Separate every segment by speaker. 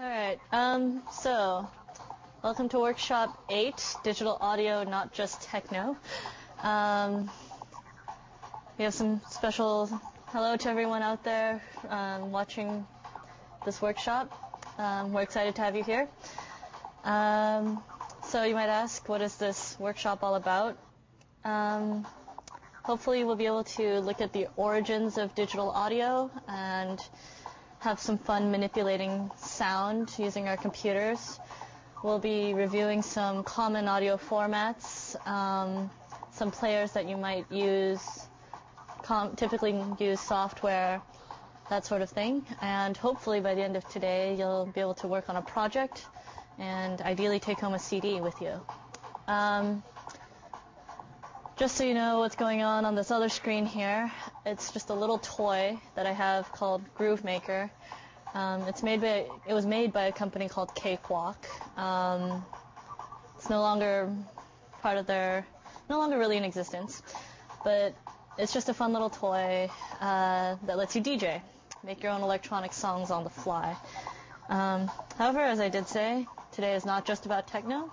Speaker 1: All right. So, welcome to Workshop 8, Digital Audio, Not Just Techno. We have some special hello to everyone out there watching this workshop. We're excited to have you here. So you might ask, what is this workshop all about? Hopefully we'll be able to look at the origins of digital audio and have some fun manipulating sound using our computers. We'll be reviewing some common audio formats, some players that you might use, typically use software, that sort of thing. And hopefully by the end of today, you'll be able to work on a project and ideally take home a CD with you. Just so you know what's going on this other screen here, it's just a little toy that I have called Groove Maker. It was made by a company called Cakewalk. It's no longer really in existence, but it's just a fun little toy that lets you DJ, make your own electronic songs on the fly. However, as I did say, today is not just about techno,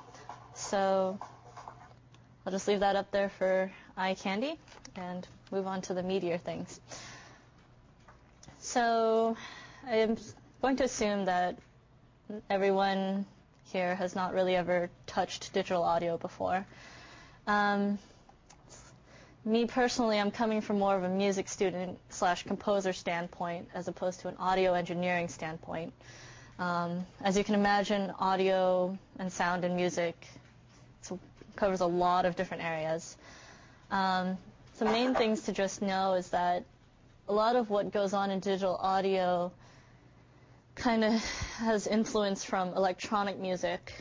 Speaker 1: so I'll just leave that up there for eye candy and move on to the meatier things. So I'm going to assume that everyone here has not really ever touched digital audio before. Me personally, I'm coming from more of a music student / composer standpoint as opposed to an audio engineering standpoint. As you can imagine, audio and sound and music covers a lot of different areas. Some main things to just know is that a lot of what goes on in digital audio kind of has influence from electronic music,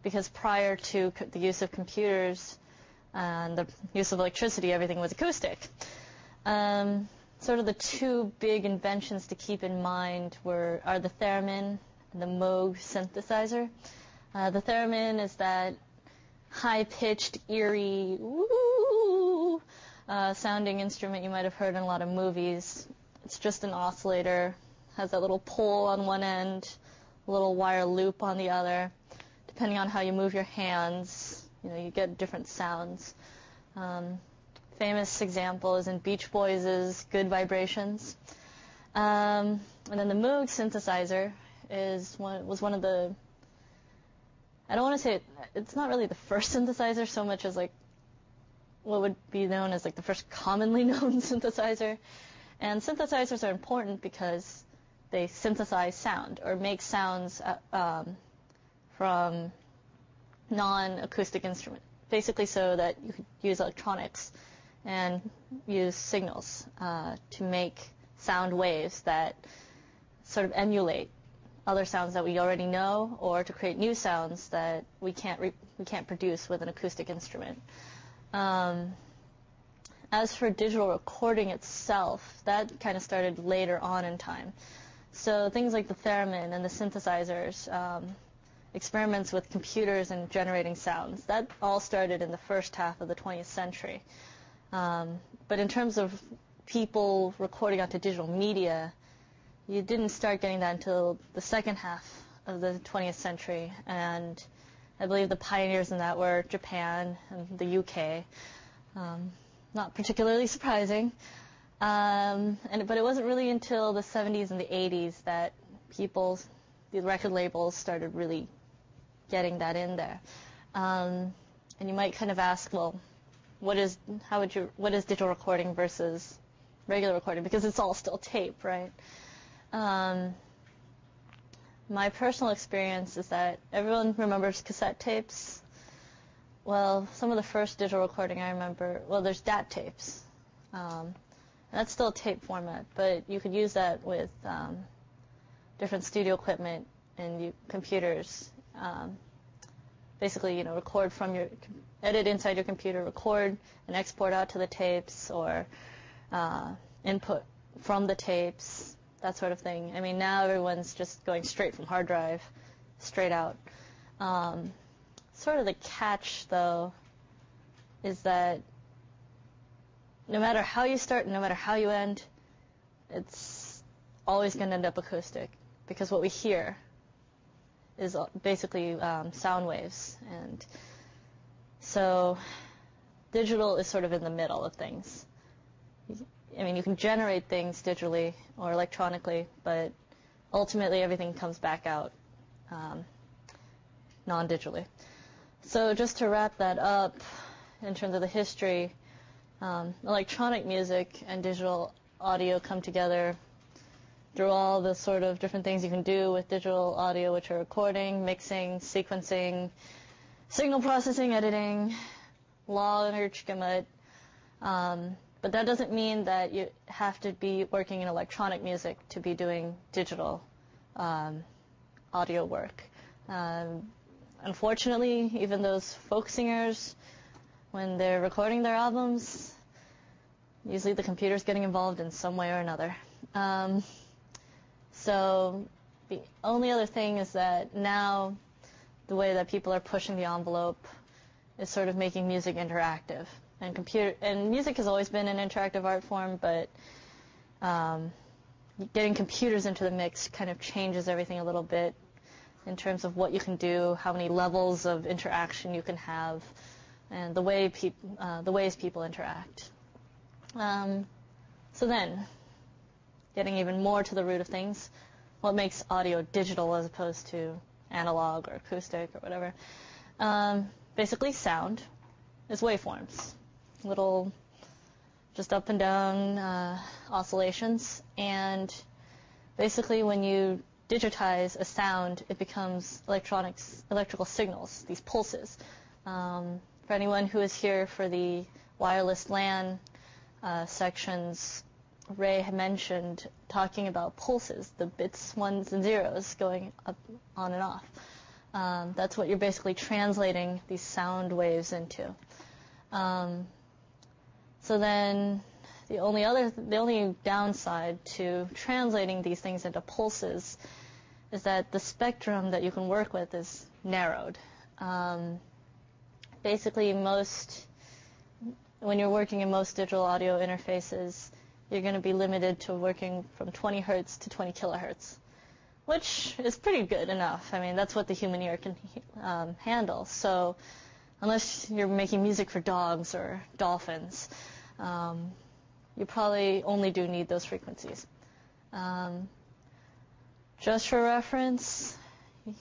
Speaker 1: because prior to the use of computers and the use of electricity, everything was acoustic. Sort of the two big inventions to keep in mind are the theremin and the MOOC synthesizer. The theremin is that high-pitched, eerie, woo sounding instrument you might have heard in a lot of movies. It's just an oscillator, has that little pole on one end, a little wire loop on the other. Depending on how you move your hands, you get different sounds. Famous example is in Beach Boys' Good Vibrations. And then the MOOC synthesizer was one of the, I don't want to say it's not really the first synthesizer so much as like what would be known as like the first commonly known synthesizer. And synthesizers are important because they synthesize sound or make sounds from non-acoustic instrument, basically so that you could use electronics and use signals to make sound waves that sort of emulate other sounds that we already know, or to create new sounds that we can't produce with an acoustic instrument. As for digital recording itself, that kind of started later on in time. So things like the theremin and the synthesizers, experiments with computers and generating sounds, that all started in the first half of the 20th century. But in terms of people recording onto digital media, you didn't start getting that until the second half of the 20th century, and I believe the pioneers in that were Japan and the UK. Not particularly surprising, but it wasn't really until the 70s and the 80s that the record labels started really getting that in there. And you might kind of ask, well, what is digital recording versus regular recording? Because it's all still tape, right? My personal experience is that everyone remembers cassette tapes. Well, some of the first digital recording I remember, there's DAT tapes. And that's still a tape format, but you could use that with different studio equipment and computers. Basically, record edit inside your computer, record and export out to the tapes, or input from the tapes, that sort of thing. I mean, now everyone's just going straight from hard drive, straight out. Sort of the catch, though, is that no matter how you start, no matter how you end, it's always going to end up acoustic. because what we hear is basically sound waves. And so digital is sort of in the middle of things. I mean, you can generate things digitally or electronically, but ultimately everything comes back out non-digitally. So just to wrap that up, in terms of the history, electronic music and digital audio come together through all the sort of different things you can do with digital audio, which are recording, mixing, sequencing, signal processing, editing, large gamut. But that doesn't mean that you have to be working in electronic music to be doing digital audio work. Unfortunately, even those folk singers, when they're recording their albums, usually the computer's getting involved in some way or another. So the only other thing is that now the way that people are pushing the envelope is sort of making music interactive. And music has always been an interactive art form, but getting computers into the mix kind of changes everything a little bit in terms of what you can do, how many levels of interaction you can have, and the ways people interact. So then, getting even more to the root of things, what makes audio digital as opposed to analog or acoustic or whatever? Basically, sound is waveforms, little just up and down oscillations, and basically when you digitize a sound, it becomes electrical signals, these pulses. For anyone who is here for the wireless LAN sections, Ray had mentioned talking about pulses, the bits, ones, and zeros going up, on and off. That's what you're basically translating these sound waves into. So then the only downside to translating these things into pulses is that the spectrum that you can work with is narrowed. Basically, when you're working in most digital audio interfaces, you're going to be limited to working from 20 hertz to 20 kilohertz, which is pretty good enough. I mean, that's what the human ear can handle. So unless you're making music for dogs or dolphins, you probably only do need those frequencies. Just for reference,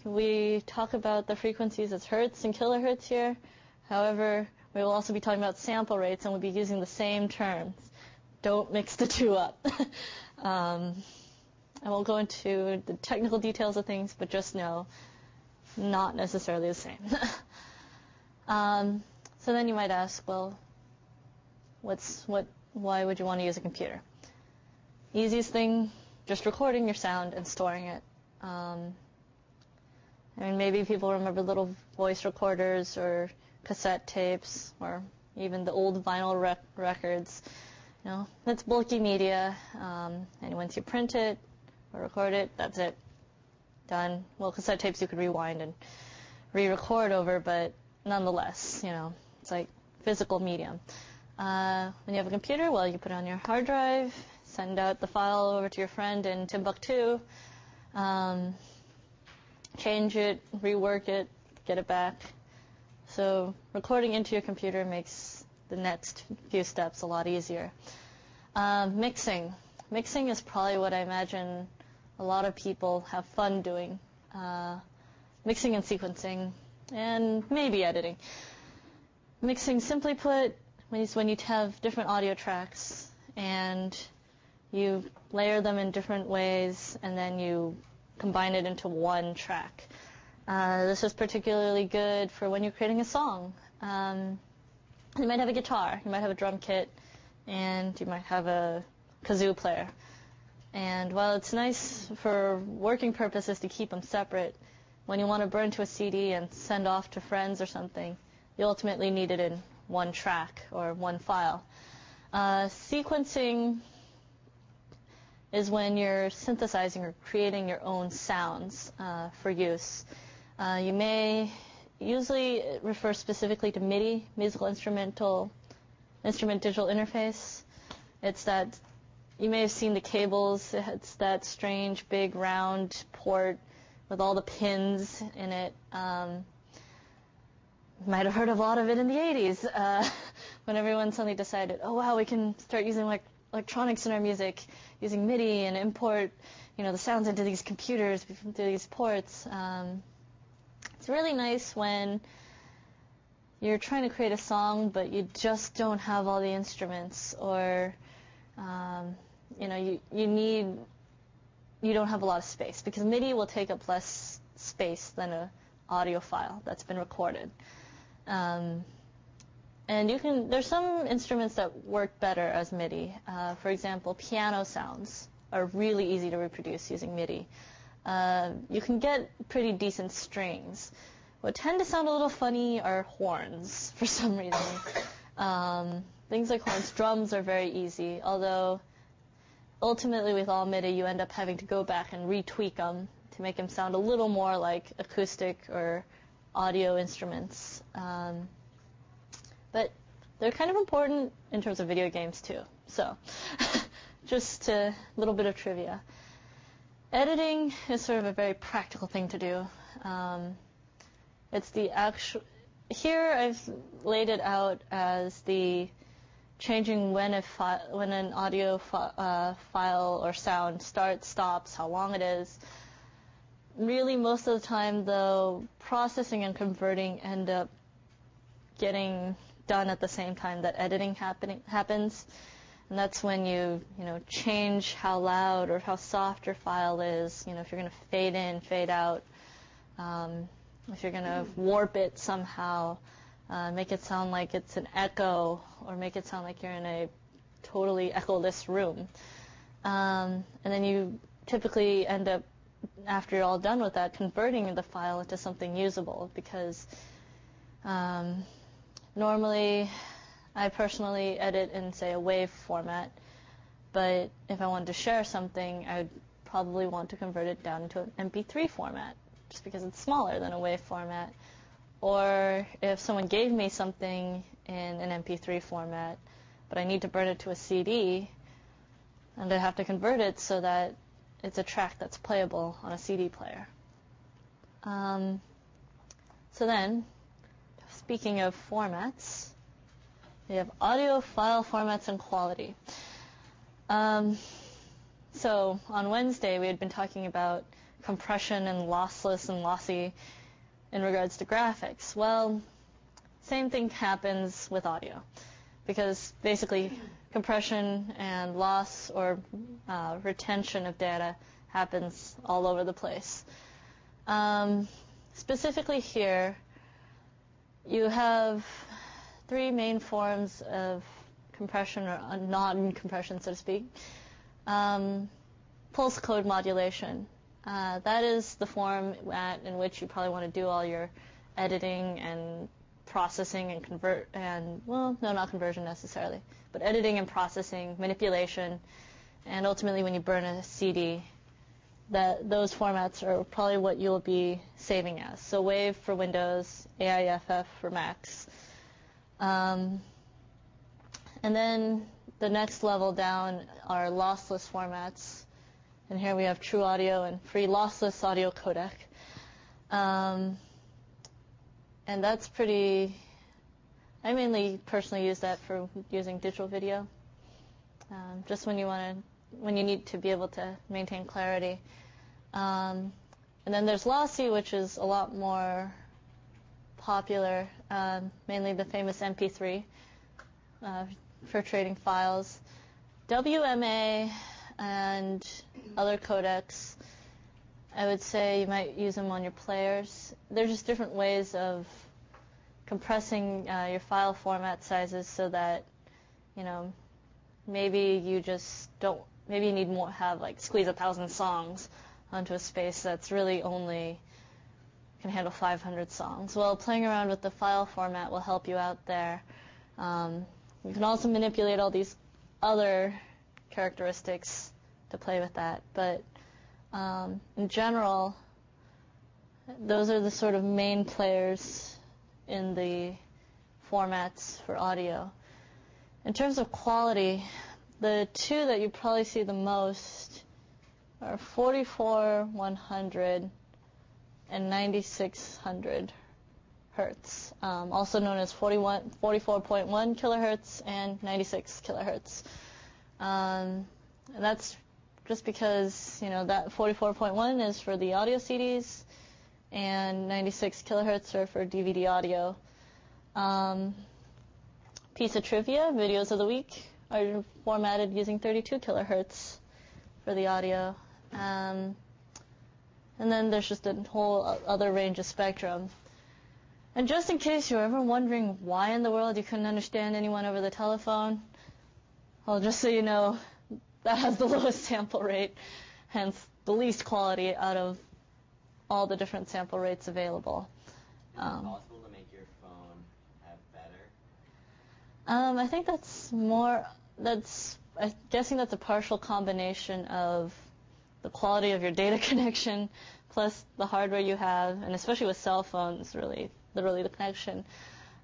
Speaker 1: we talk about the frequencies as hertz and kilohertz here. However, we will also be talking about sample rates, and we'll be using the same terms. Don't mix the two up. I won't go into the technical details of things, but just know, not necessarily the same. So then you might ask, well, why would you want to use a computer? Easiest thing, just recording your sound and storing it. I mean, maybe people remember little voice recorders or cassette tapes or even the old vinyl records. You know, that's bulky media, and once you print it or record it, that's it. Done. Well, cassette tapes you could rewind and re-record over, but nonetheless, you know, it's like physical medium. When you have a computer, well, you put it on your hard drive, send out the file over to your friend in Timbuktu, change it, rework it, get it back. So recording into your computer makes the next few steps a lot easier. Mixing. Mixing is probably what I imagine a lot of people have fun doing. Mixing and sequencing, and maybe editing. Mixing, simply put, when you have different audio tracks and you layer them in different ways and then you combine it into one track. This is particularly good for when you're creating a song. You might have a guitar, you might have a drum kit, and you might have a kazoo player. And while it's nice for working purposes to keep them separate, when you want to burn to a CD and send off to friends or something, you ultimately need it in one track or one file. Sequencing is when you're synthesizing or creating your own sounds for use. You may usually refer specifically to MIDI, musical instrument digital interface. It's that You may have seen the cables. It's that strange big round port with all the pins in it. You might have heard of a lot of it in the 80s when everyone suddenly decided, oh wow, we can start using electronics in our music, using MIDI and import, the sounds into these computers through these ports. It's really nice when you're trying to create a song, but you just don't have all the instruments, or you don't have a lot of space, because MIDI will take up less space than an audio file that's been recorded. And there's some instruments that work better as MIDI. For example, piano sounds are really easy to reproduce using MIDI. You can get pretty decent strings. What tend to sound a little funny are horns, for some reason. Things like horns. Drums are very easy, although ultimately with all MIDI you end up having to go back and retweak them to make them sound a little more like acoustic or audio instruments. But they're kind of important in terms of video games too. So just a little bit of trivia. Editing is sort of a very practical thing to do. It's the actual. Here I've laid it out as the changing when an audio file or sound starts, stops, how long it is. Really, most of the time, though, processing and converting end up getting done at the same time that editing happens. And that's when you change how loud or how soft your file is. If you're going to fade in, fade out. If you're going to warp it somehow, make it sound like it's an echo, or make it sound like you're in a totally echoless room. And then you typically end up, after you're all done with that, converting the file into something usable, because normally I personally edit in, say, a WAV format, but if I wanted to share something, I would probably want to convert it down into an MP3 format, just because it's smaller than a WAV format. Or if someone gave me something in an MP3 format, but I need to burn it to a CD, and I have to convert it so that it's a track that's playable on a CD player. So then, speaking of formats, we have audio file formats and quality. So on Wednesday, we had been talking about compression and lossless and lossy in regards to graphics. Well, same thing happens with audio, because basically compression and loss or retention of data happens all over the place. Specifically here, you have three main forms of compression, or non-compression, so to speak. Pulse code modulation. That is the format in which you probably want to do all your editing and processing and not conversion necessarily, but editing and processing, manipulation, and ultimately when you burn a CD, those formats are probably what you'll be saving as. So WAV for Windows, AIFF for Macs. And then the next level down are lossless formats. And here we have True Audio and Free Lossless Audio Codec. And that's pretty... I mainly personally use that for using digital video, just when you need to be able to maintain clarity. And then there's lossy, which is a lot more popular, mainly the famous MP3 for trading files. WMA and other codecs, I would say you might use them on your players. They're just different ways of compressing your file format sizes so that, maybe you just don't, maybe you need more, squeeze 1,000 songs onto a space that's really only can handle 500 songs. Well, playing around with the file format will help you out there. You can also manipulate all these other characteristics to play with that, but in general, those are the sort of main players in the formats for audio. In terms of quality, The two that you probably see the most are 44,100 and 9,600 hertz, also known as 44.1 kilohertz and 96 kilohertz. And that's just because, that 44.1 is for the audio CDs and 96 kilohertz are for DVD audio. Piece of trivia, videos of the week are formatted using 32 kilohertz for the audio. And then there's just a whole other range of spectrum. And just in case you're ever wondering why in the world you couldn't understand anyone over the telephone, well, just so you know, that has the lowest sample rate, hence the least quality out of all the different sample rates available.
Speaker 2: Is it possible to make your phone have better?
Speaker 1: I think I'm guessing that's a partial combination of the quality of your data connection plus the hardware you have, and especially with cell phones, really, literally the connection.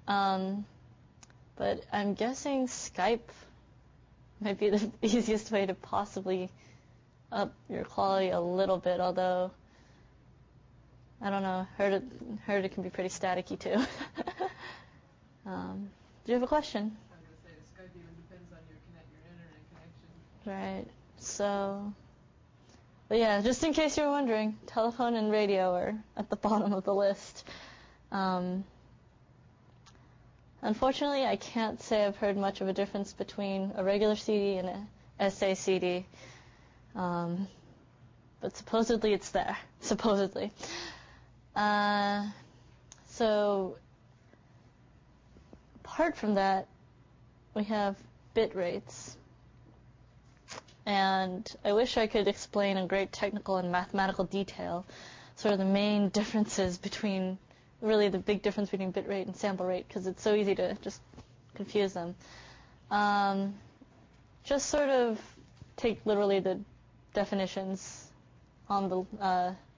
Speaker 1: But I'm guessing Skype might be the easiest way to possibly up your quality a little bit, although, I don't know, heard it can be pretty staticky too. Do you have a question?
Speaker 3: I was going to say, Skype even depends on your internet connection.
Speaker 1: Right, but yeah, just in case you were wondering, telephone and radio are at the bottom of the list. Unfortunately, I can't say I've heard much of a difference between a regular CD and a SA CD. But supposedly it's there. Supposedly. So, apart from that, we have bit rates. And I wish I could explain in great technical and mathematical detail sort of the main differences between, really the big difference between bit rate and sample rate, because it's so easy to just confuse them. Just sort of take literally the definitions on the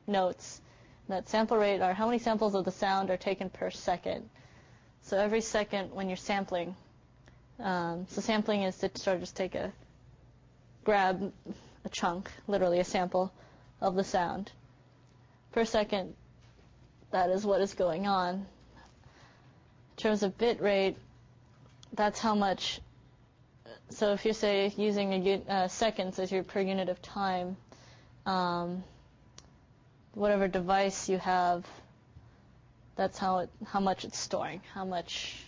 Speaker 1: notes. That sample rate are how many samples of the sound are taken per second. So every second when you're sampling, so sampling is to sort of just grab a chunk, literally a sample of the sound. Per second, that is what is going on. In terms of bit rate, that's how much, so if you're, say, using seconds as your per unit of time, whatever device you have, that's how much it's storing, how much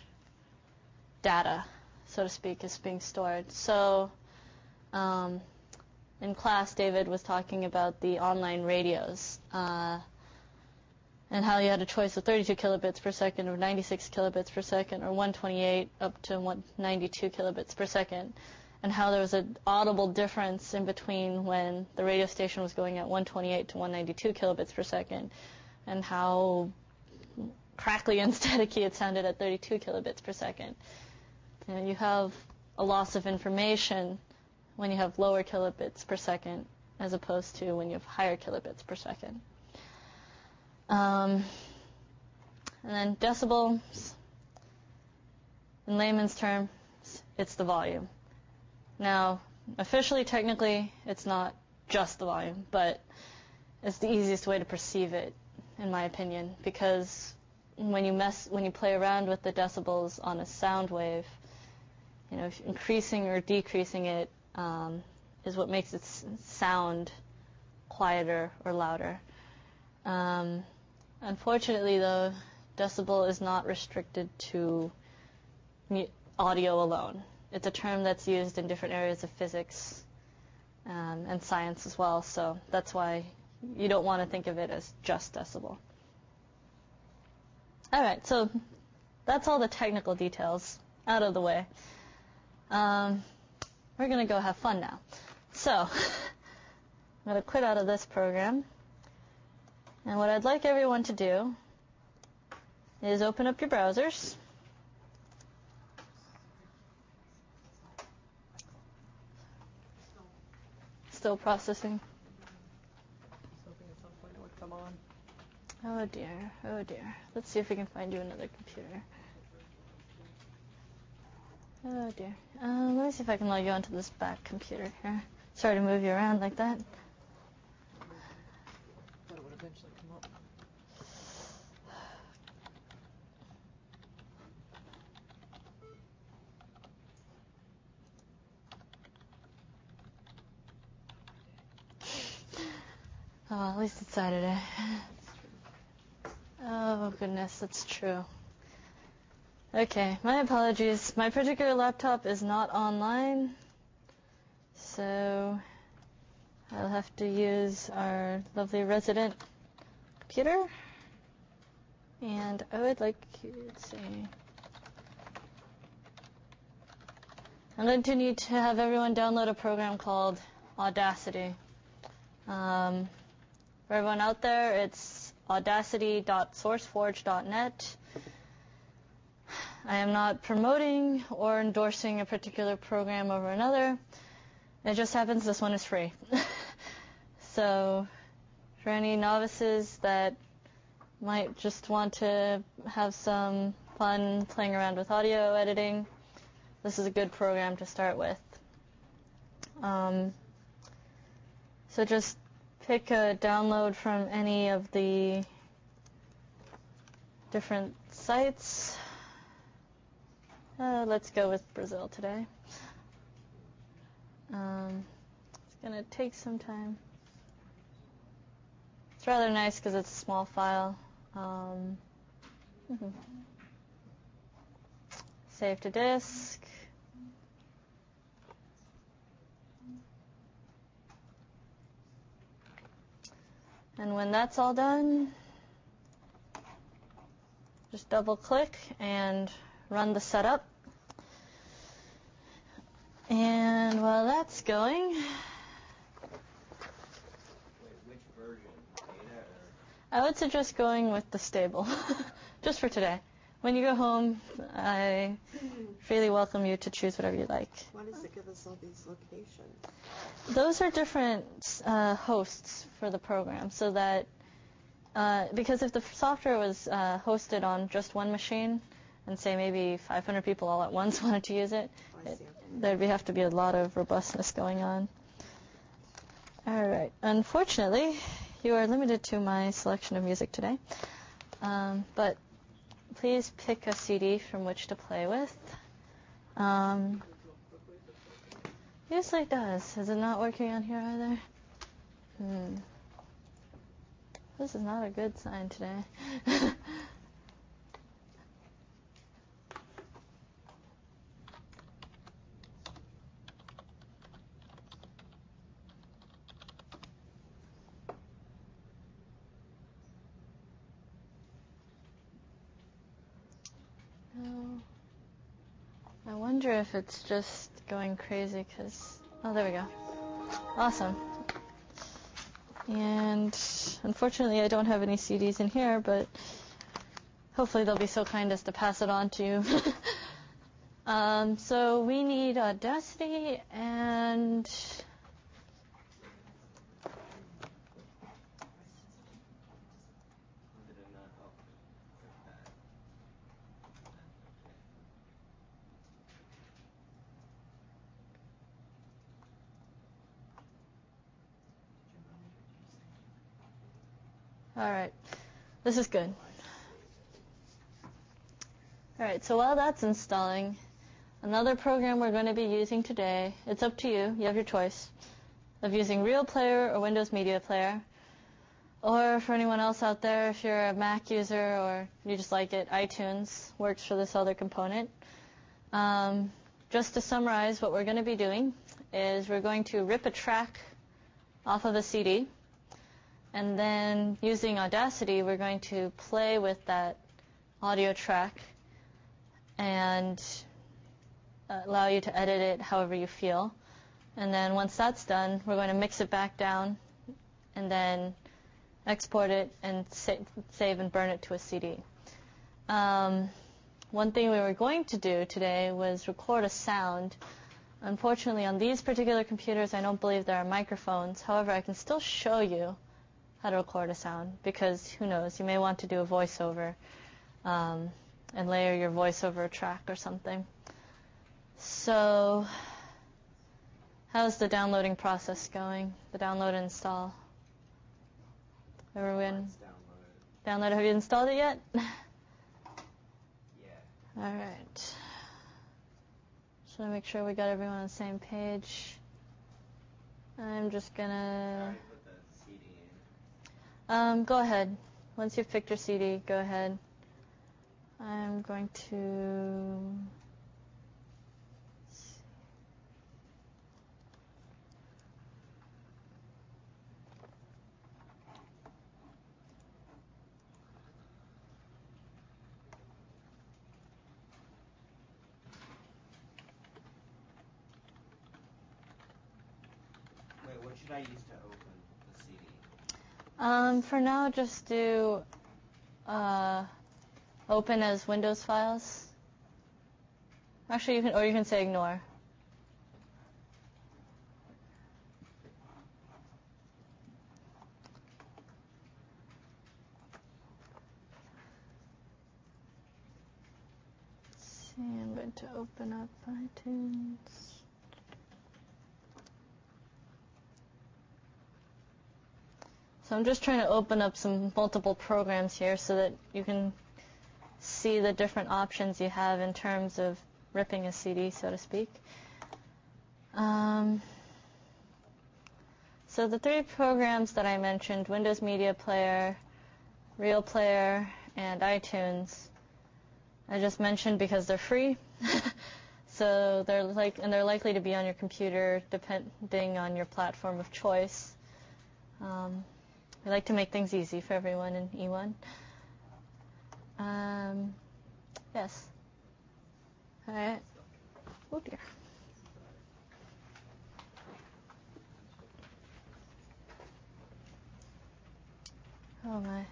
Speaker 1: data, so to speak, is being stored. So in class, David was talking about the online radios and how you had a choice of 32 kilobits per second or 96 kilobits per second or 128 up to 192 kilobits per second, and how there was an audible difference in between when the radio station was going at 128 to 192 kilobits per second, and how crackly and staticky it sounded at 32 kilobits per second. You have a loss of information when you have lower kilobits per second as opposed to when you have higher kilobits per second. And then decibels, in layman's terms, it's the volume. Now, officially, technically, it's not just the volume, but it's the easiest way to perceive it, in my opinion, because when you play around with the decibels on a sound wave, increasing or decreasing it is what makes it sound quieter or louder. Unfortunately, though, decibel is not restricted to audio alone. It's a term that's used in different areas of physics and science as well, so that's why you don't want to think of it as just decibel. All right, so that's all the technical details out of the way. We're going to go have fun now. So I'm going to quit out of this program. And what I'd like everyone to do is open up your browsers. Still processing.
Speaker 3: Hoping at some point it would come on.
Speaker 1: Oh dear, oh dear. Let's see if we can find you another computer. Oh dear. Let me see if I can log you onto this back computer here. Sorry to move you around like that.
Speaker 3: Thought it would eventually come up.
Speaker 1: Oh, at least it's Saturday. Oh goodness, that's true. Okay, my apologies. My particular laptop is not online, so I'll have to use our lovely resident computer. And I would like you to see. I'm going to need to have everyone download a program called Audacity. For everyone out there, it's audacity.sourceforge.net. I am not promoting or endorsing a particular program over another. It just happens this one is free. So for any novices that might just want to have some fun playing around with audio editing, this is a good program to start with. So just pick a download from any of the different sites. Let's go with Brazil today. It's going to take some time. It's rather nice because it's a small file. Save to disk. And when that's all done, just double click and run the setup. And while that's going,
Speaker 2: Wait, which version? Beta or?
Speaker 1: I would suggest going with the stable, just for today. When you go home, I freely welcome you to choose whatever you like.
Speaker 4: Why does it give us all these locations?
Speaker 1: Those are different hosts for the program, so that because if the software was hosted on just one machine, and say maybe 500 people all at once wanted to use it, there'd have to be a lot of robustness going on. All right. Unfortunately, you are limited to my selection of music today, but please pick a CD from which to play with. Usually it does. Is it not working on here either? This is not a good sign today. I wonder if it's just going crazy because... Oh, there we go. Awesome. And unfortunately, I don't have any CDs in here, but hopefully they'll be so kind as to pass it on to you. So we need Audacity and... All right, this is good. All right, so while that's installing, another program we're going to be using today, it's up to you, you have your choice, of using Real Player or Windows Media Player. Or for anyone else out there, if you're a Mac user or you just like it, iTunes works for this other component. Just to summarize, what we're going to be doing is we're going to rip a track off of a CD, and then using Audacity, we're going to play with that audio track and allow you to edit it however you feel. And then once that's done, we're going to mix it back down and then export it and save and burn it to a CD. One thing we were going to do today was record a sound. Unfortunately, on these particular computers, I don't believe there are microphones. However, I can still show you how to record a sound, because who knows, you may want to do a voiceover and layer your voice over a track or something. So, how's the downloading process going? The download and install? Everyone
Speaker 2: It's downloaded.
Speaker 1: Have you installed it yet?
Speaker 2: Yeah.
Speaker 1: All right. Should I make sure we got everyone on the same page? I'm just
Speaker 2: I
Speaker 1: gonna.
Speaker 2: already put the CD in.
Speaker 1: Go ahead. Once you've picked your CD, go ahead. I'm going to.
Speaker 2: Wait, what should I use to open the CD?
Speaker 1: For now, just do open as Windows files. Actually, you can say ignore. Let's see, I'm going to open up iTunes. So I'm just trying to open up some multiple programs here so that you can see the different options you have in terms of ripping a CD, so to speak. So the three programs that I mentioned, Windows Media Player, Real Player, and iTunes, I just mentioned because they're free. So they're likely to be on your computer depending on your platform of choice. We like to make things easy for everyone in E1. Yes. All right. Oh dear. Oh my.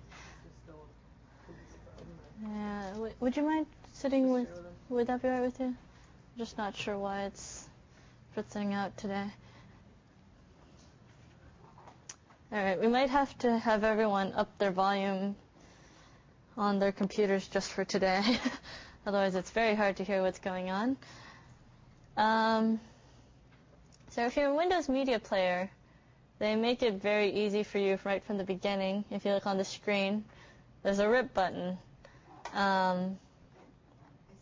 Speaker 1: Yeah. Would you mind sitting with? Would that be all right with you? I'm just not sure why it's fritzing out today. All right, we might have to have everyone up their volume on their computers just for today. Otherwise, it's very hard to hear what's going on. So if you're a Windows Media Player, they make it very easy for you right from the beginning. If you look on the screen, there's a RIP button.
Speaker 4: I seem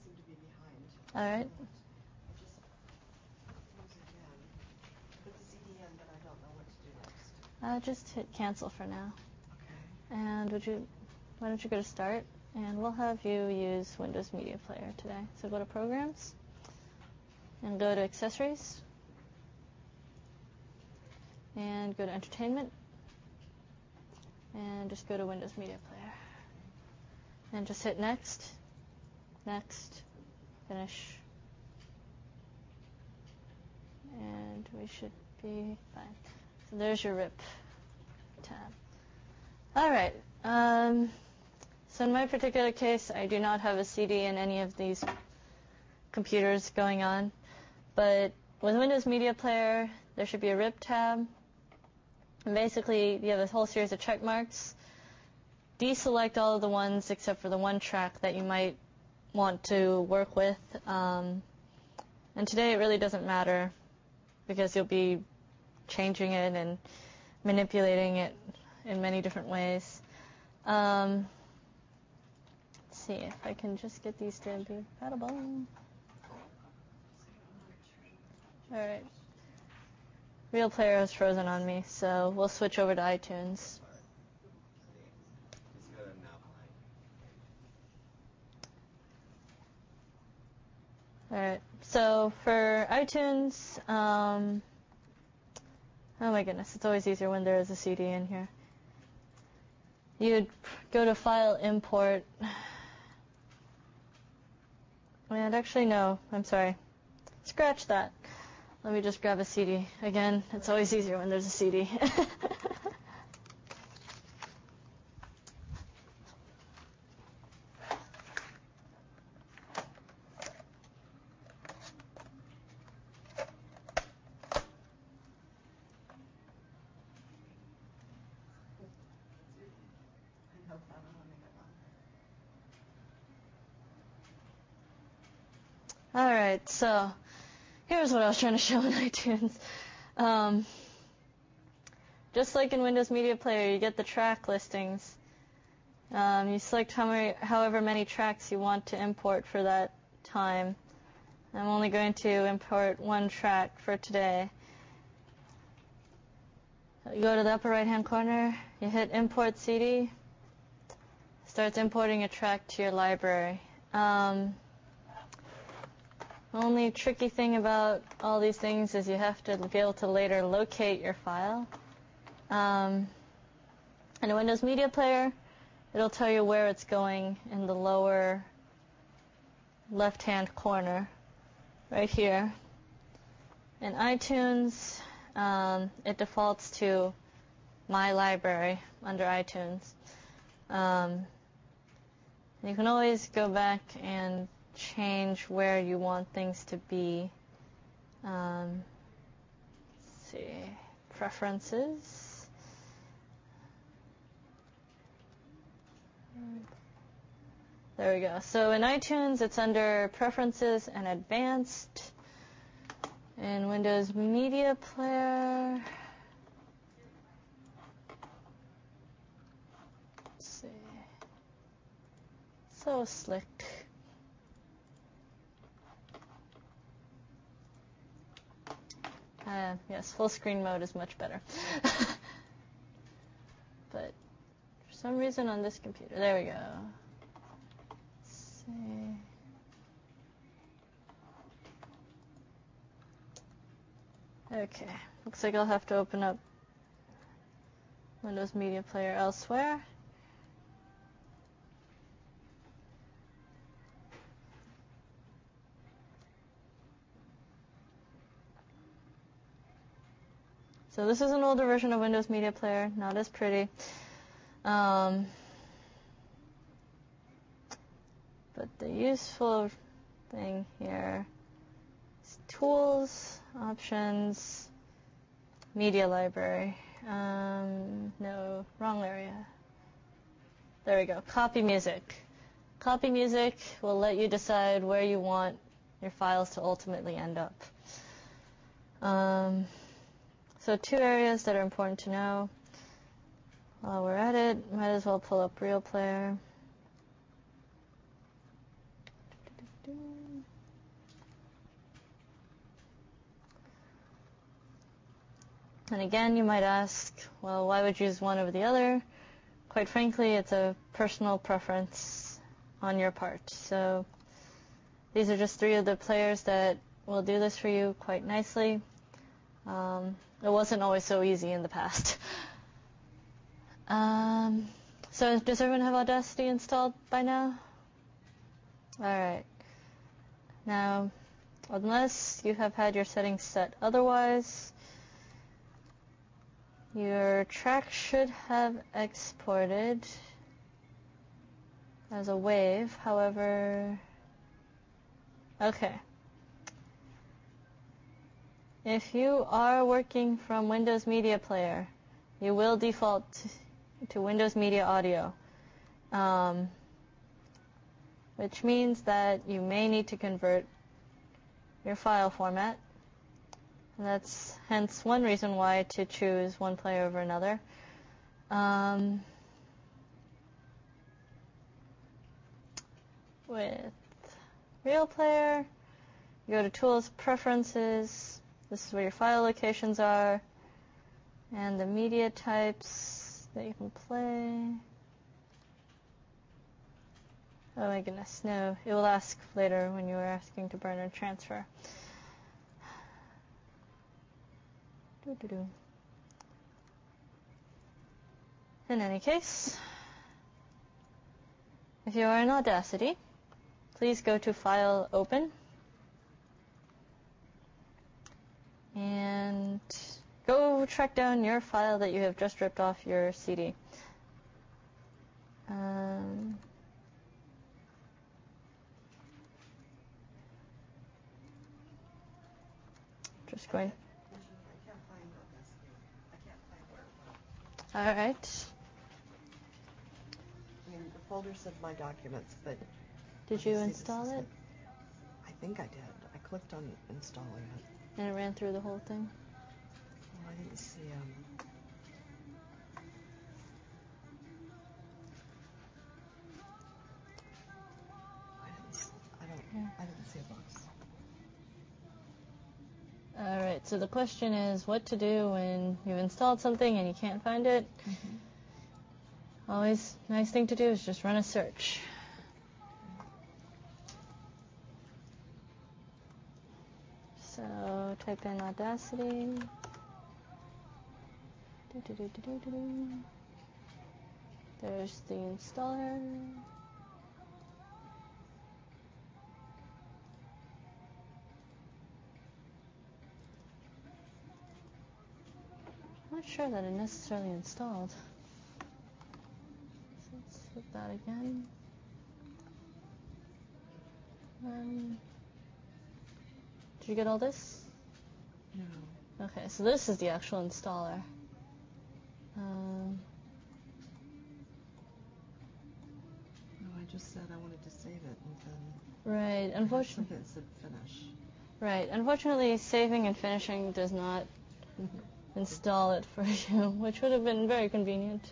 Speaker 4: to be behind.
Speaker 1: All right.
Speaker 4: I just close it again. Put the CD in, but I don't know what to do next.
Speaker 1: Just hit cancel for now.
Speaker 4: Okay.
Speaker 1: And why don't you go to start? And we'll have you use Windows Media Player today. So go to Programs and go to Accessories and go to Entertainment and just go to Windows Media Player and just hit Next, Next, Finish, and we should be fine. So there's your RIP tab. All right. So in my particular case, I do not have a CD in any of these computers going on. But with Windows Media Player, there should be a RIP tab. And basically, you have a whole series of check marks. Deselect all of the ones except for the one track that you might want to work with. And today it really doesn't matter because you'll be changing it and manipulating it in many different ways. Let's see if I can just get these to be compatible. All right. Real Player is frozen on me, so we'll switch over to iTunes.
Speaker 2: Just go to now playing.
Speaker 1: All right. So for iTunes, oh my goodness, it's always easier when there is a CD in here. You'd go to File, Import. And actually, no, I'm sorry. Scratch that. Let me just grab a CD. Again, it's always easier when there's a CD. All right, so here's what I was trying to show in iTunes. Just like in Windows Media Player, you get the track listings. You select however many tracks you want to import for that time. I'm only going to import one track for today. You go to the upper right-hand corner, you hit Import CD, starts importing a track to your library. Only tricky thing about all these things is you have to be able to later locate your file. In a Windows Media Player, it'll tell you where it's going in the lower left-hand corner, right here. In iTunes, it defaults to My Library under iTunes. You can always go back and change where you want things to be. Let's see, Preferences. There we go. So in iTunes, it's under Preferences and Advanced. In Windows Media Player, let's see, so slick. Yes, full screen mode is much better. But for some reason on this computer, there we go. Let's see. Okay, looks like I'll have to open up Windows Media Player elsewhere. So this is an older version of Windows Media Player, not as pretty. But the useful thing here is Tools, Options, Media Library. No, wrong area. There we go, Copy Music. Copy Music will let you decide where you want your files to ultimately end up. So two areas that are important to know. While we're at it, might as well pull up Real Player. And again, you might ask, well, why would you use one over the other? Quite frankly, it's a personal preference on your part. So these are just three of the players that will do this for you quite nicely. It wasn't always so easy in the past. So does everyone have Audacity installed by now? Alright. Now, unless you have had your settings set otherwise, your track should have exported as a wave. However, okay. If you are working from Windows Media Player, you will default to Windows Media Audio, which means that you may need to convert your file format. And that's hence one reason why to choose one player over another. With Real Player, you go to Tools, Preferences. This is where your file locations are, and the media types that you can play. Oh my goodness, no, it will ask later when you are asking to burn or transfer. In any case, if you are in Audacity, please go to File, Open, and go track down your file that you have just ripped off your CD. Just going.
Speaker 4: I can't find Audacity. I can't find where it was.
Speaker 1: All right.
Speaker 4: I mean, the folders of my documents, but.
Speaker 1: Did you install it?
Speaker 4: I think I did. I clicked on installing it.
Speaker 1: And it ran through the whole thing?
Speaker 4: Well, I didn't see I didn't see a box.
Speaker 1: All right, so the question is what to do when you've installed something and you can't find it. Always nice thing to do is just run a search. So type in Audacity. There's the installer. I'm not sure that it necessarily installed. So let's hit that again. Did you get all this?
Speaker 4: No.
Speaker 1: Okay, so this is the actual installer.
Speaker 4: No, I just said I wanted to save it and then
Speaker 1: Right, unfortunately.
Speaker 4: it said finish.
Speaker 1: Right, unfortunately, saving and finishing does not install it for you, which would have been very convenient.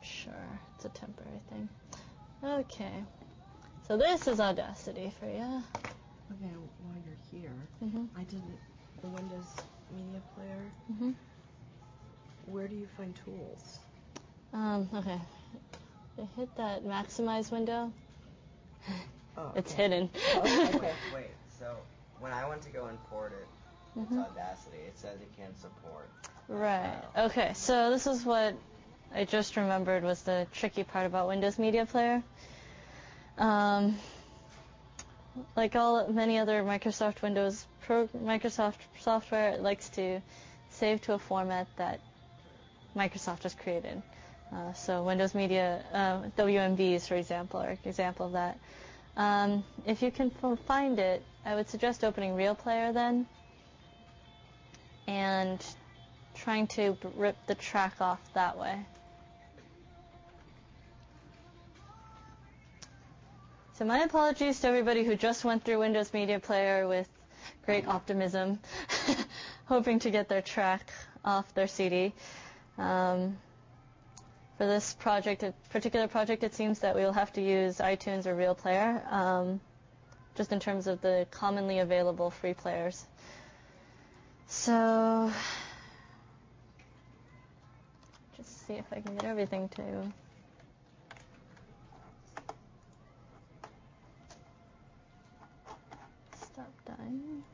Speaker 1: Sure, it's a temporary thing. Okay, so this is Audacity for you.
Speaker 4: Okay, while you're here, I didn't, the Windows Media Player, where do you find tools?
Speaker 1: Okay, hit that maximize window.
Speaker 4: Oh,
Speaker 1: It's
Speaker 4: okay.
Speaker 1: hidden.
Speaker 4: Oh, okay.
Speaker 2: Wait, so when I went to go import it, it's Audacity. It says it can't support.
Speaker 1: Right. Okay, so this is what I just remembered was the tricky part about Windows Media Player. Like many other Microsoft Microsoft software, it likes to save to a format that Microsoft has created. So Windows Media, WMVs, for example, are an example of that. If you can find it, I would suggest opening Real Player then and trying to rip the track off that way. So my apologies to everybody who just went through Windows Media Player with great optimism, hoping to get their track off their CD. For this project, a particular project, it seems that we'll have to use iTunes or Real Player, just in terms of the commonly available free players. So, just see if I can get everything to stop dying.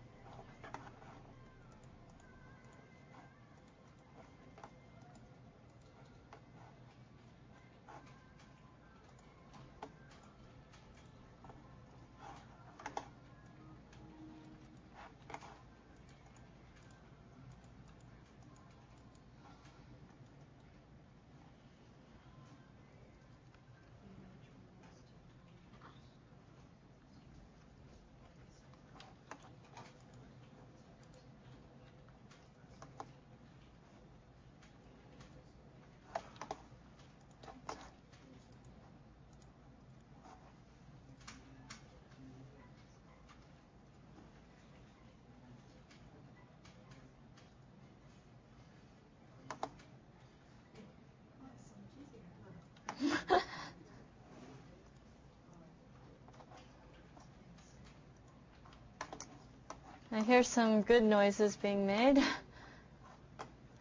Speaker 1: I hear some good noises being made.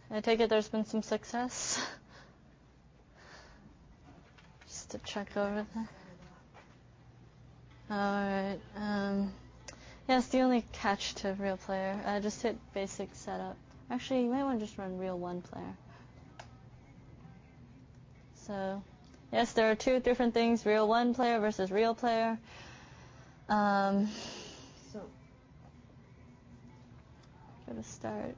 Speaker 1: I take it there's been some success. Just to check over there. Alright. Yes, the only catch to Real Player. Just hit basic setup. Actually, you might want to just run Real 1 Player. So, yes, there are two different things, Real 1 Player versus Real Player.
Speaker 4: So,
Speaker 1: go to Start.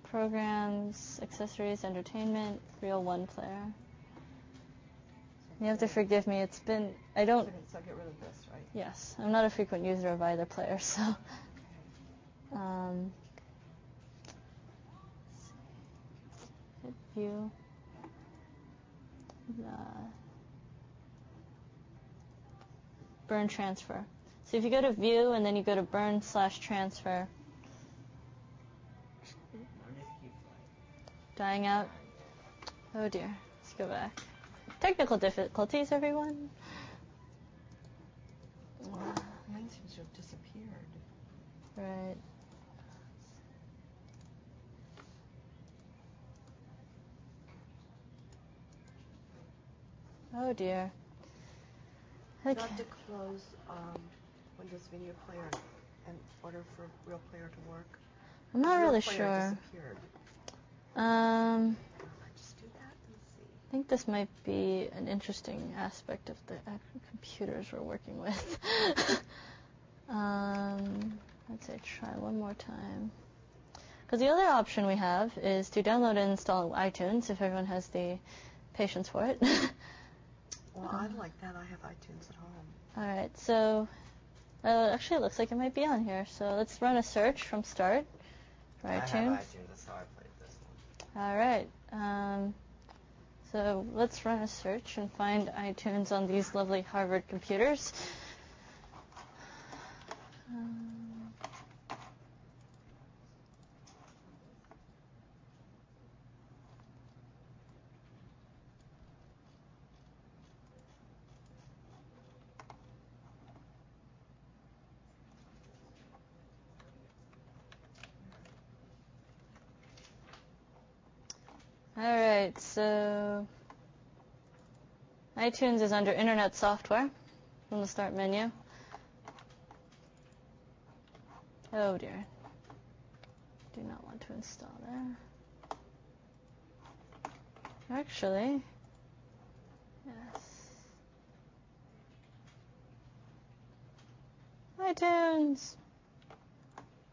Speaker 1: Programs, Accessories, Entertainment, Real 1 Player. You have to forgive me, it's been, I don't...
Speaker 4: So get rid of this, right?
Speaker 1: Yes, I'm not a frequent user of either player, so... hit View. burn transfer. So if you go to view and then you go to burn/transfer, dying out. Oh dear, let's go back. Technical difficulties, everyone.
Speaker 4: Mine seems to have disappeared.
Speaker 1: Right. Oh dear.
Speaker 4: You
Speaker 1: Okay.
Speaker 4: have to close Windows Media Player in order for Real Player to work.
Speaker 1: I'm not
Speaker 4: Real
Speaker 1: really
Speaker 4: Player
Speaker 1: sure.
Speaker 4: disappeared. Just do that and see.
Speaker 1: I think this might be an interesting aspect of the actual computers we're working with. Let's say try one more time. Because the other option we have is to download and install iTunes if everyone has the patience for it.
Speaker 4: Well, I like that. I have iTunes at home.
Speaker 1: Alright, so actually it looks like it might be on here. So let's run a search from start for
Speaker 2: I
Speaker 1: iTunes.
Speaker 2: have iTunes, that's how I played this one.
Speaker 1: Alright, so let's run a search and find iTunes on these lovely Harvard computers. Alright, so iTunes is under Internet Software from the Start menu. Oh dear. Do not want to install there. Actually, yes. iTunes!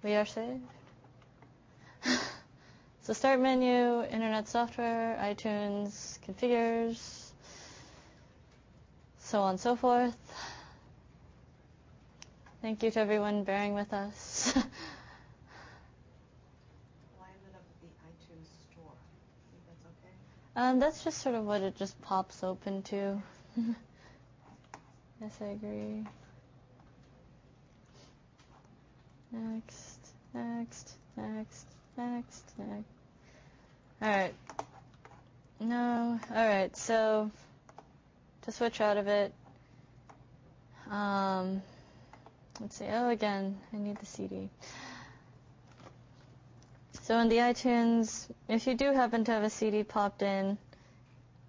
Speaker 1: We are saved. So Start menu, Internet Software, iTunes, Configures, so on and so forth. Thank you to everyone bearing with us.
Speaker 4: Well, I ended up at the iTunes store. Think that's okay?
Speaker 1: That's just sort of what it just pops open to. Yes, I agree. Next, next, next, next, next. Alright. No, alright, so to switch out of it, let's see, oh again, I need the CD. So in the iTunes, if you do happen to have a CD popped in,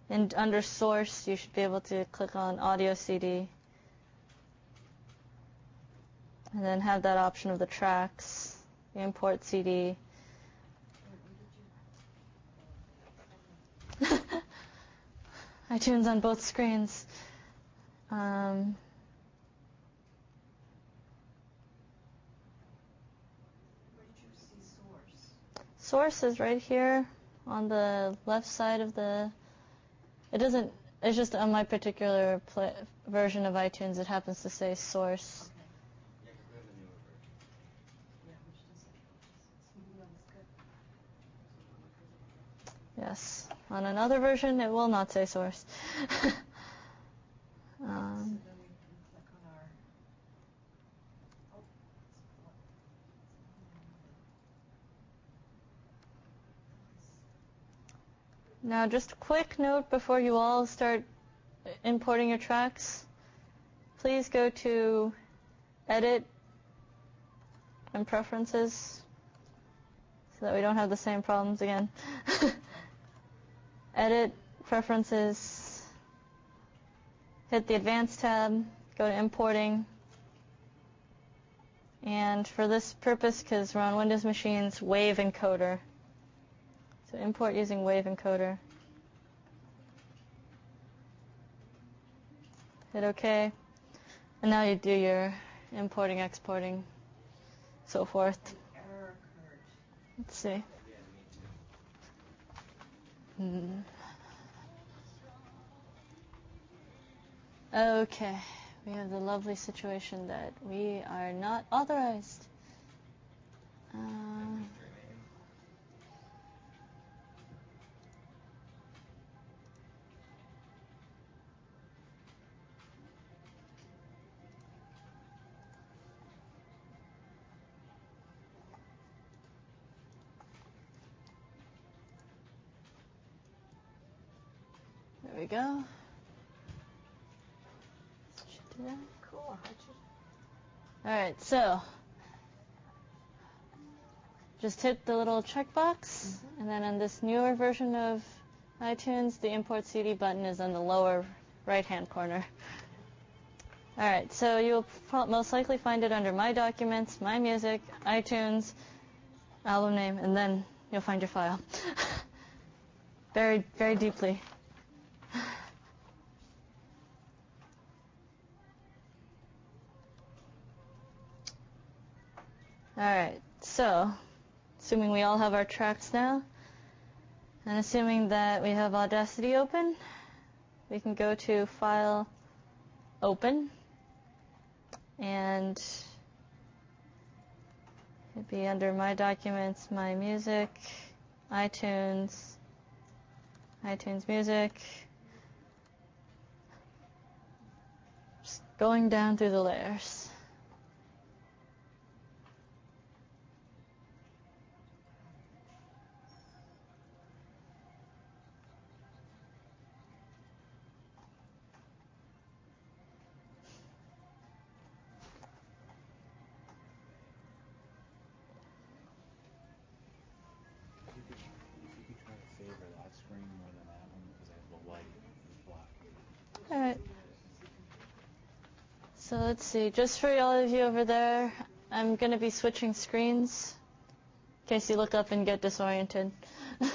Speaker 1: and under source, you should be able to click on audio CD, and then have that option of the tracks, the import CD. iTunes on both screens.
Speaker 4: Where did you see source?
Speaker 1: Source is right here on the left side of the. It doesn't. It's just on my particular version of iTunes. It happens to say source.
Speaker 2: Yeah, 'cause we have a newer version.
Speaker 4: Yeah, which doesn't.
Speaker 1: Yes. On another version, it will not say source.
Speaker 4: So then we can click on our. Oh,
Speaker 1: Now, just a quick note before you all start importing your tracks. Please go to Edit and Preferences so that we don't have the same problems again. Edit, Preferences, hit the Advanced tab, go to Importing, and for this purpose, because we're on Windows machines, Wave Encoder. So import using Wave Encoder. Hit OK. And now you do your importing, exporting, so forth.
Speaker 4: error occurred.
Speaker 1: Let's see.
Speaker 2: Yeah, me too.
Speaker 1: Okay. We have the lovely situation that we are not authorized. go. Should do that.
Speaker 4: Cool.
Speaker 1: All right, so just hit the little checkbox, and then on this newer version of iTunes, the Import CD button is on the lower right-hand corner. All right, so you'll most likely find it under My Documents, My Music, iTunes, album name, and then you'll find your file. Buried very deeply. All right, so assuming we all have our tracks now, and assuming that we have Audacity open, we can go to File, Open, and it'd be under My Documents, My Music, iTunes, iTunes Music. Just going down through the layers. All right. So let's see. Just for all of you over there, I'm going to be switching screens in case you look up and get disoriented.
Speaker 4: That's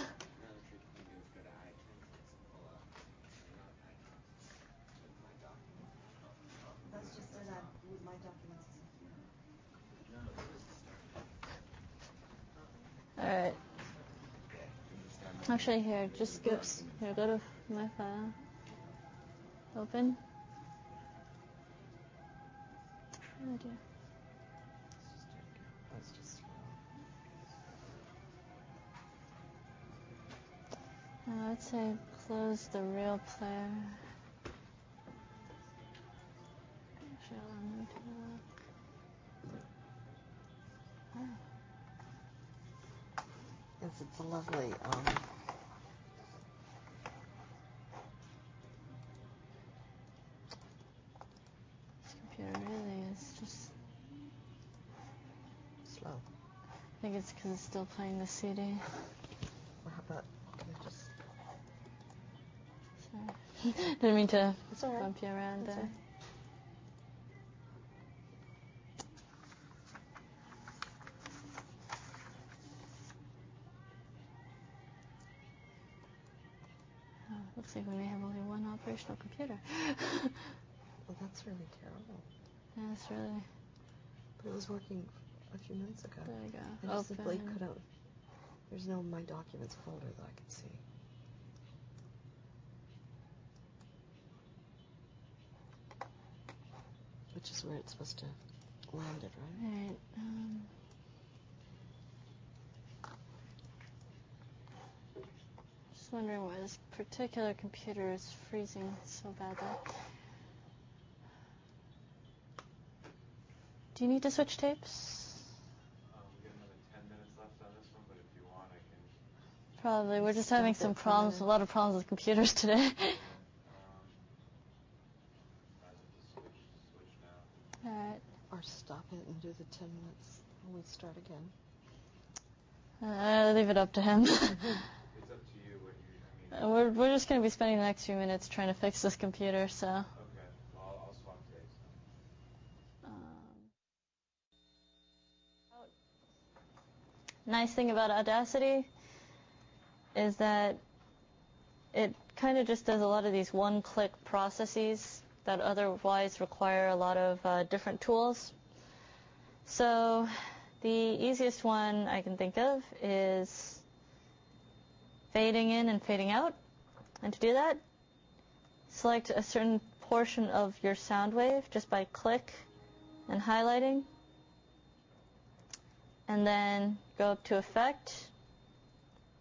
Speaker 4: just as My Documents isn't here.
Speaker 1: All right. Actually, here, just go to My File. Open. Oh dear. Now let's say close the real player. Actually, allow me to look. Oh.
Speaker 4: Yes, it's a lovely.
Speaker 1: This computer really is just
Speaker 4: slow.
Speaker 1: I think it's because it's still playing the CD.
Speaker 4: Well, how about just?
Speaker 1: Sorry. Didn't mean to bump you around there. Oh, looks like we may have only one operational computer.
Speaker 4: Well, that's really terrible.
Speaker 1: Yeah, it's really.
Speaker 4: But it was working a few minutes ago.
Speaker 1: There you go.
Speaker 4: I just simply couldn't. There's no My Documents folder that I can see. Which is where it's supposed to land it, right?
Speaker 1: Right. Just wondering why this particular computer is freezing so badly. Do you need to switch tapes?
Speaker 5: We got another 10 minutes left on this one, but if you want, I can.
Speaker 1: Probably. We're just having some problems, a lot of problems with computers today.
Speaker 5: Might as well just switch now.
Speaker 1: All right.
Speaker 4: Or stop it and do the 10 minutes when we start again.
Speaker 1: Leave it up to him.
Speaker 5: It's up to you. What you.
Speaker 1: We're just going to be spending the next few minutes trying to fix this computer, so.
Speaker 5: Okay. Well, I'll swap tapes.
Speaker 1: Nice thing about Audacity is that it kind of just does a lot of these one-click processes that otherwise require a lot of different tools. So the easiest one I can think of is fading in and fading out. And to do that, select a certain portion of your sound wave just by click and highlighting. And then go up to Effect,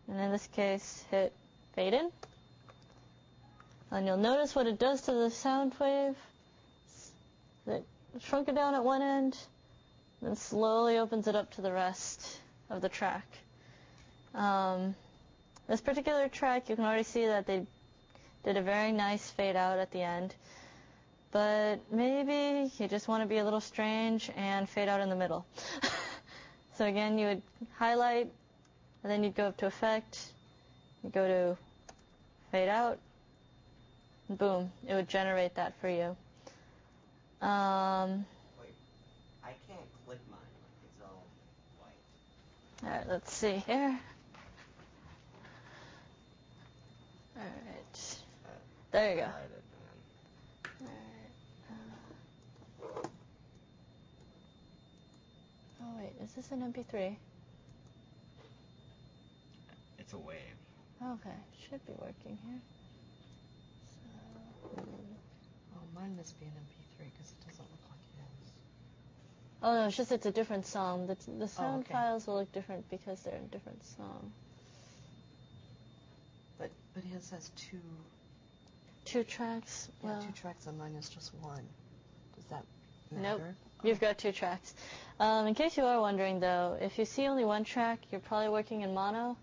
Speaker 1: and in this case, hit Fade In. And you'll notice what it does to the sound wave. It shrunk it down at one end, then slowly opens it up to the rest of the track. This particular track, you can already see that they did a very nice fade out at the end. But maybe you just want to be a little strange and fade out in the middle. So again, you would highlight, and then you'd go up to Effect, you go to Fade Out, and boom, it would generate that for you.
Speaker 2: Wait, I can't click mine. Like, it's all white.
Speaker 1: Alright, let's see here. Alright. There you go. Oh wait, is this an MP3?
Speaker 2: It's a wave.
Speaker 1: Okay, should be working here. So,
Speaker 4: Oh, mine must be an MP3 because it doesn't look like it is.
Speaker 1: oh no, it's just it's a different song. The sound
Speaker 4: okay.
Speaker 1: files will look different because they're a different song.
Speaker 4: But his has
Speaker 1: Two tracks.
Speaker 4: yeah,
Speaker 1: Well,
Speaker 4: 2 tracks and mine is just 1. Does that matter?
Speaker 1: nope. You've got 2 tracks. In case you are wondering, though, if you see only 1 track, you're probably working in mono.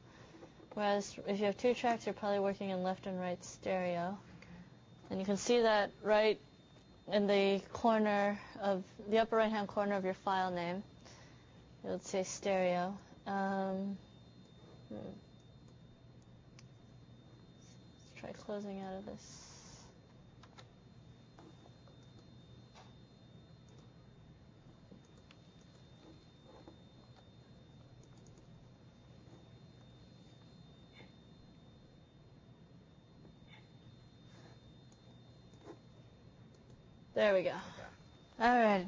Speaker 1: Whereas if you have 2 tracks, you're probably working in left and right stereo.
Speaker 4: Okay.
Speaker 1: And you can see that right in the corner of the upper right-hand corner of your file name. It would say stereo. Let's try closing out of this. There we go. All right.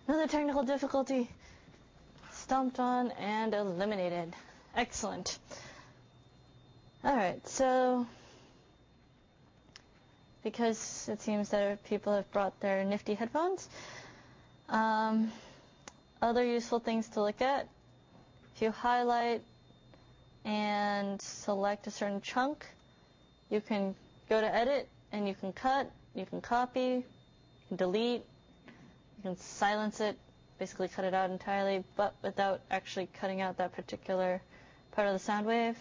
Speaker 1: Another technical difficulty stomped on and eliminated. Excellent. All right. So, because it seems that people have brought their nifty headphones, other useful things to look at. If you highlight and select a certain chunk, you can go to Edit and you can cut, you can copy, delete, you can silence it, basically cut it out entirely, but without actually cutting out that particular part of the sound wave.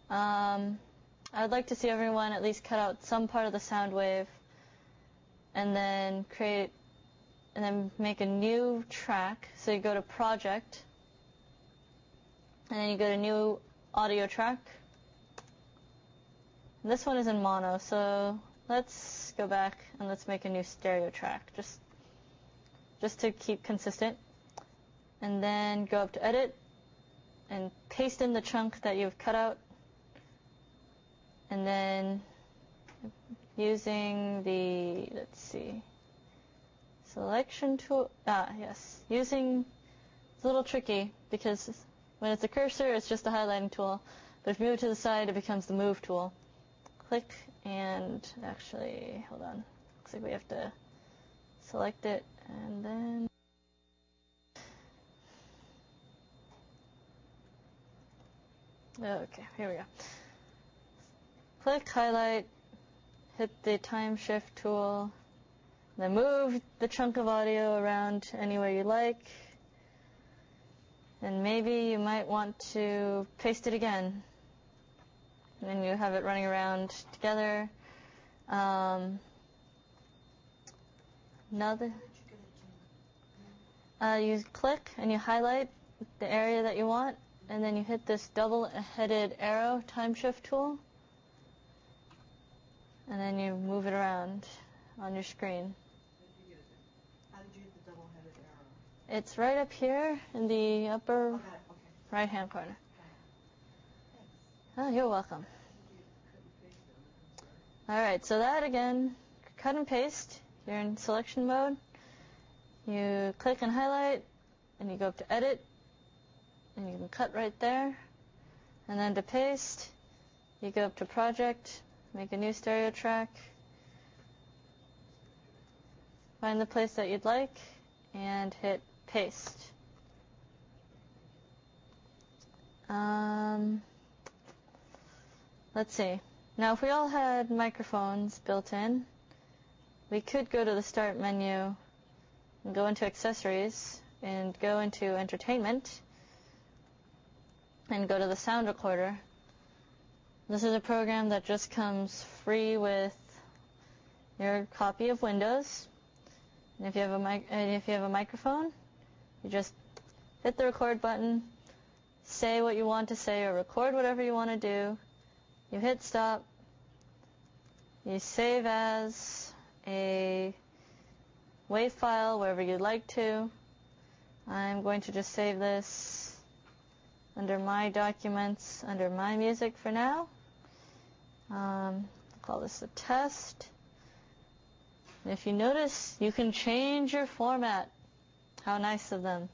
Speaker 1: I'd like to see everyone at least cut out some part of the sound wave and then make a new track. So you go to Project, and then you go to New Audio Track. And this one is in mono, so let's go back and let's make a new stereo track, just to keep consistent. And then go up to Edit and paste in the chunk that you've cut out. And then using the, let's see, selection tool, yes, it's a little tricky because when it's a cursor, it's just a highlighting tool. But if you move to the side, it becomes the move tool. Click and actually, hold on. Looks like we have to select it and then okay, here we go. Click, highlight, hit the time shift tool, then move the chunk of audio around anywhere you like. And maybe you might want to paste it again. And then you have it running around together. You click and you highlight the area that you want, and then you hit this double-headed arrow time shift tool, and then you move it around on your screen.
Speaker 4: How did you get the double-headed arrow?
Speaker 1: It's right up here in the upper right-hand corner. Oh, you're welcome. All right, so that again, cut and paste. You're in selection mode. You click and highlight, and you go up to Edit, and you can cut right there. And then to paste, you go up to Project, make a new stereo track, find the place that you'd like, and hit Paste. Let's see. Now, if we all had microphones built in, we could go to the Start menu and go into Accessories and go into Entertainment and go to the Sound Recorder. This is a program that just comes free with your copy of Windows. And if you have a microphone, you just hit the record button, say what you want to say, or record whatever you want to do. You hit stop. You save as a WAV file wherever you'd like to. I'm going to just save this under my documents, under my music for now. I'll call this a test. And if you notice, you can change your format. How nice of them.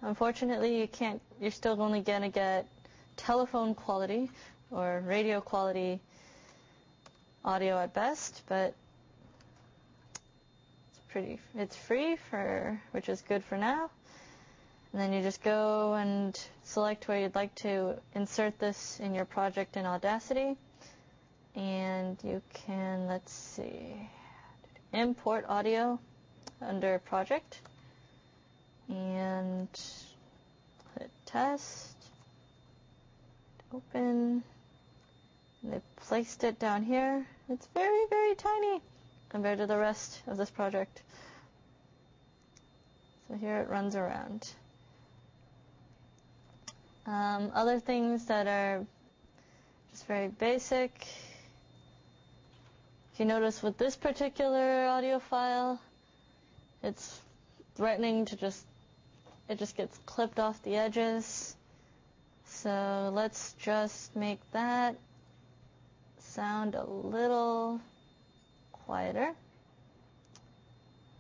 Speaker 1: Unfortunately, you can't. You're still only going to get telephone quality or radio quality audio at best, but it's free which is good for now. And then you just go and select where you'd like to insert this in your project in Audacity. And you can, let's see, import audio under project and hit test, open, and they placed it down here. It's very, very tiny compared to the rest of this project. So here it runs around. Other things that are just very basic. If you notice with this particular audio file, it's threatening to it just gets clipped off the edges. So let's just make that sound a little quieter.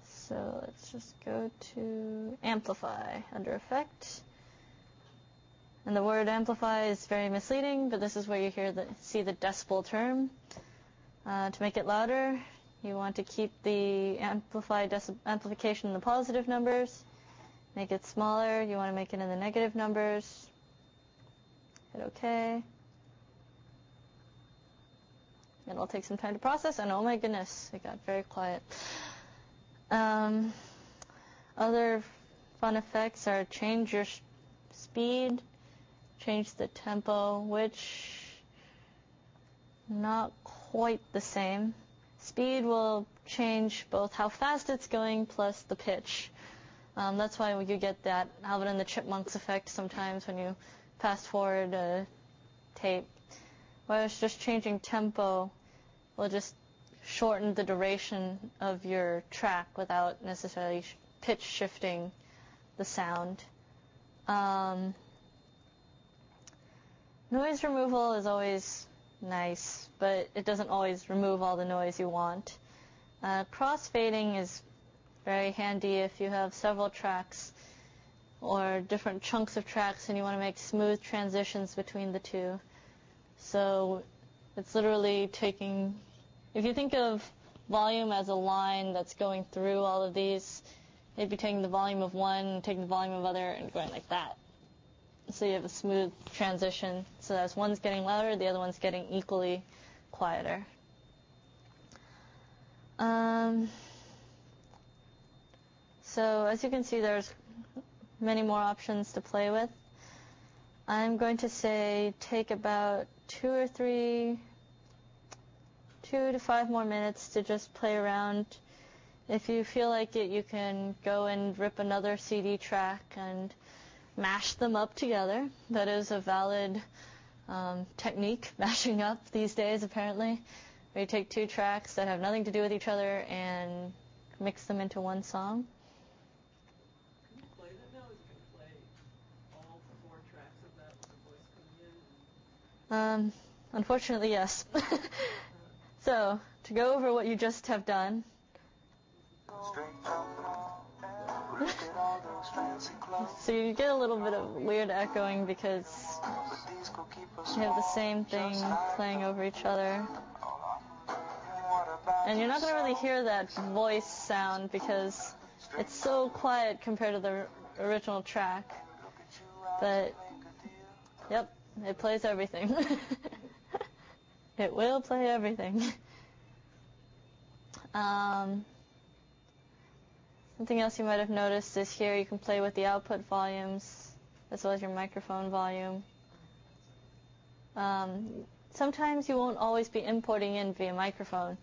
Speaker 1: So let's just go to amplify under effect. And the word amplify is very misleading, but this is where you see the decibel term. To make it louder, you want to keep the amplification in the positive numbers. Make it smaller, you want to make it in the negative numbers. Hit OK. It'll take some time to process, and oh my goodness, it got very quiet. Other fun effects are change your speed, change the tempo, which not quite the same. Speed will change both how fast it's going plus the pitch. That's why you get that Alvin and the Chipmunks effect sometimes when you fast forward a tape. Whereas just changing tempo will just shorten the duration of your track without necessarily pitch shifting the sound. Noise removal is always nice, but it doesn't always remove all the noise you want. Crossfading is very handy if you have several tracks or different chunks of tracks and you want to make smooth transitions between the two. So it's literally taking, if you think of volume as a line that's going through all of these, it'd be taking the volume of one, taking the volume of other, and going like that. So you have a smooth transition. So as one's getting louder, the other one's getting equally quieter. So as you can see, there's many more options to play with. I'm going to say take about 2 to 5 more minutes to just play around. If you feel like it, you can go and rip another CD track and mash them up together. That is a valid technique, mashing up these days apparently, where you take 2 tracks that have nothing to do with each other and mix them into one song.
Speaker 3: Can you play that now? Is it going to play all 4 tracks of that with the voice coming in?
Speaker 1: Unfortunately, yes. So, to go over what you just have done, so you get a little bit of weird echoing because you have the same thing playing over each other. And you're not going to really hear that voice sound because it's so quiet compared to the original track. But, yep, it plays everything. It will play everything. Something else you might have noticed is here you can play with the output volumes as well as your microphone volume. Sometimes you won't always be importing in via microphone.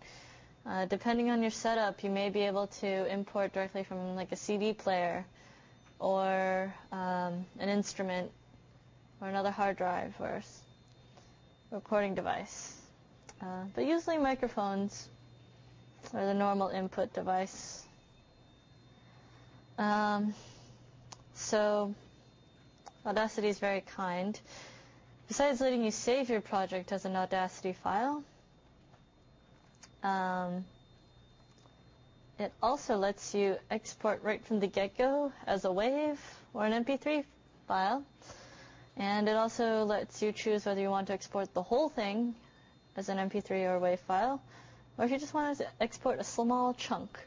Speaker 1: Depending on your setup, you may be able to import directly from like a CD player or an instrument or another hard drive or recording device. But usually microphones are the normal input device. So Audacity is very kind. Besides letting you save your project as an Audacity file, it also lets you export right from the get-go as a WAV or an MP3 file. And it also lets you choose whether you want to export the whole thing as an MP3 or WAV file, or if you just want to export a small chunk.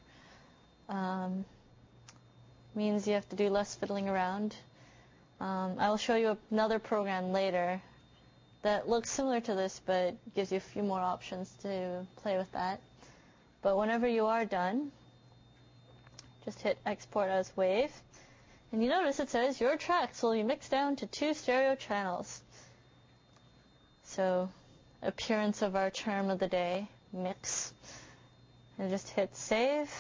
Speaker 1: Means you have to do less fiddling around. I will show you another program later that looks similar to this, but gives you a few more options to play with that. But whenever you are done, just hit export as WAV. And you notice it says your tracks will be mixed down to 2 stereo channels. So, appearance of our term of the day, mix. And just hit save,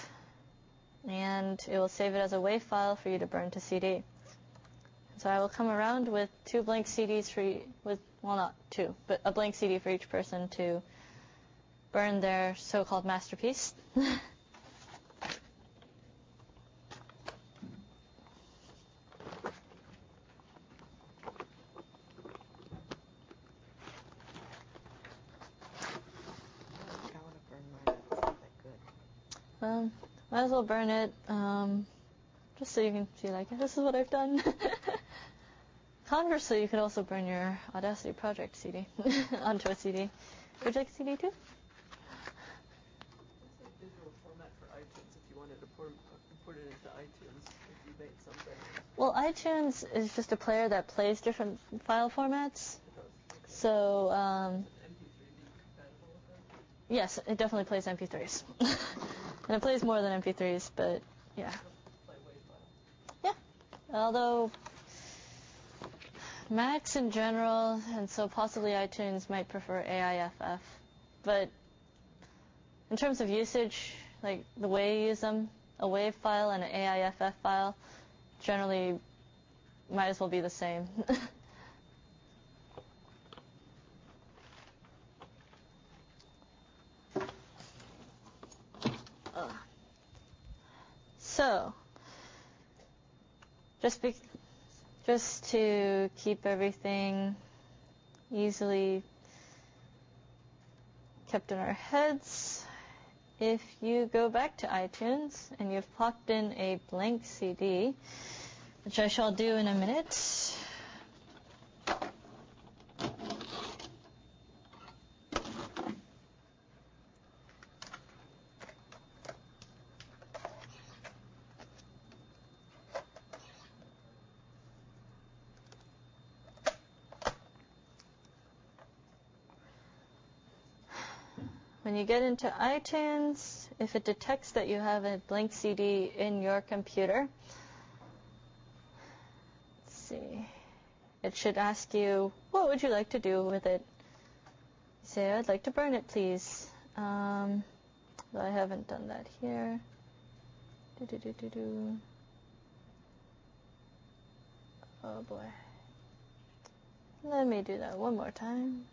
Speaker 1: and it will save it as a WAV file for you to burn to CD. So I will come around with 2 blank CDs well, not 2, but a blank CD for each person to burn their so-called masterpiece. Might as well burn it, just so you can see, like, this is what I've done. Conversely, you could also burn your Audacity project CD onto a CD. Would you like a CD too?
Speaker 3: What's the digital format for iTunes if you wanted to import it into iTunes if you made something?
Speaker 1: Well, iTunes is just a player that plays different file formats. So,
Speaker 3: MP3 be compatible with that?
Speaker 1: yes, it definitely plays MP3s. And it plays more than MP3s, but yeah.
Speaker 3: Play WAV file.
Speaker 1: Yeah. Although Macs in general, and so possibly iTunes, might prefer AIFF. But in terms of usage, like the way you use them, a WAV file and an AIFF file generally might as well be the same. So, just to keep everything easily kept in our heads, if you go back to iTunes and you've popped in a blank CD, which I shall do in a minute, when you get into iTunes, if it detects that you have a blank CD in your computer, let's see, it should ask you, what would you like to do with it? Say, I'd like to burn it, please. Though I haven't done that here. Oh boy. Let me do that one more time.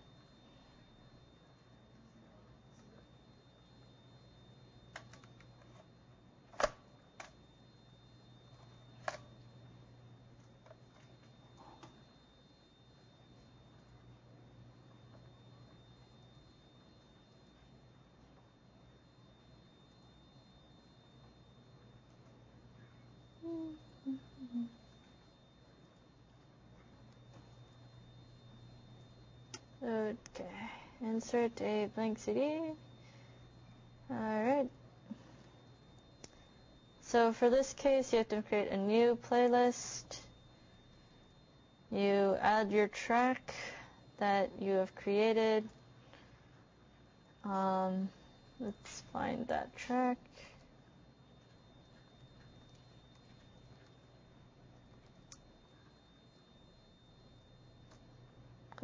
Speaker 1: Okay, insert a blank CD. Alright. So for this case, you have to create a new playlist. You add your track that you have created. Let's find that track.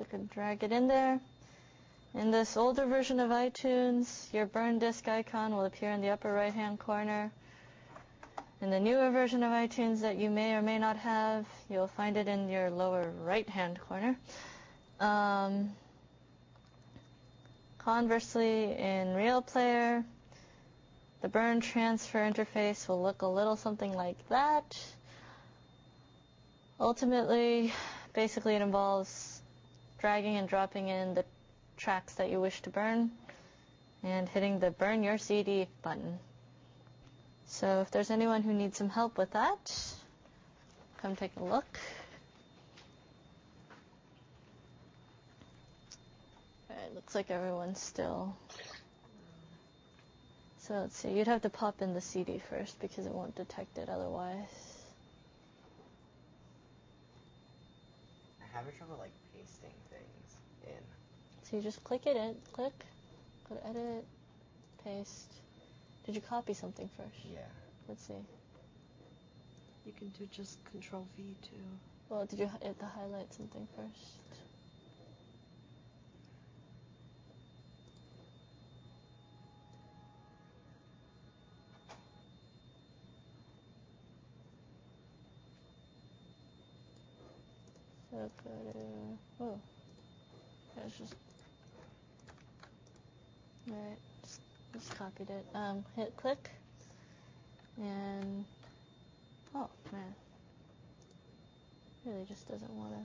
Speaker 1: could drag it in there. In this older version of iTunes, your burn disk icon will appear in the upper right-hand corner. In the newer version of iTunes that you may or may not have, you'll find it in your lower right-hand corner. Conversely, in Real Player, the burn transfer interface will look a little something like that. Ultimately, basically it involves dragging and dropping in the tracks that you wish to burn and hitting the Burn Your CD button. So if there's anyone who needs some help with that, come take a look. Alright, looks like everyone's still. So let's see, you'd have to pop in the CD first because it won't detect it otherwise.
Speaker 2: I'm having trouble like pasting things in.
Speaker 1: So you just click it in, go to edit, paste. Did you copy something first?
Speaker 2: Yeah.
Speaker 1: Let's see.
Speaker 4: You can do just Control V too.
Speaker 1: Well, did you hit the highlight something first? So go to, oh, that's just, alright, just copied it. Hit click, and, oh man, really just doesn't want to,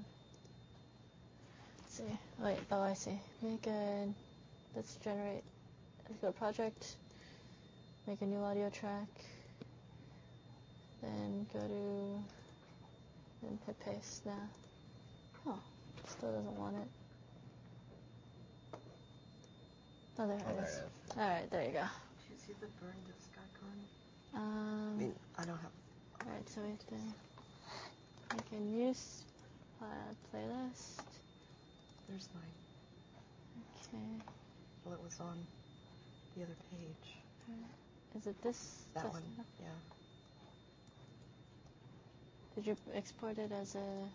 Speaker 1: let's see, wait, oh I see, let's go to project, make a new audio track, then go to, and hit paste now. Oh, still doesn't want it. Oh, there it is. Alright, there you go.
Speaker 4: Do you see the burn disk icon?
Speaker 1: I
Speaker 4: mean, I don't have.
Speaker 1: Alright, so we have to make a new playlist.
Speaker 4: There's mine.
Speaker 1: Okay.
Speaker 4: Well, it was on the other page.
Speaker 1: Is it this?
Speaker 4: That one, yeah.
Speaker 1: Did you export it as a...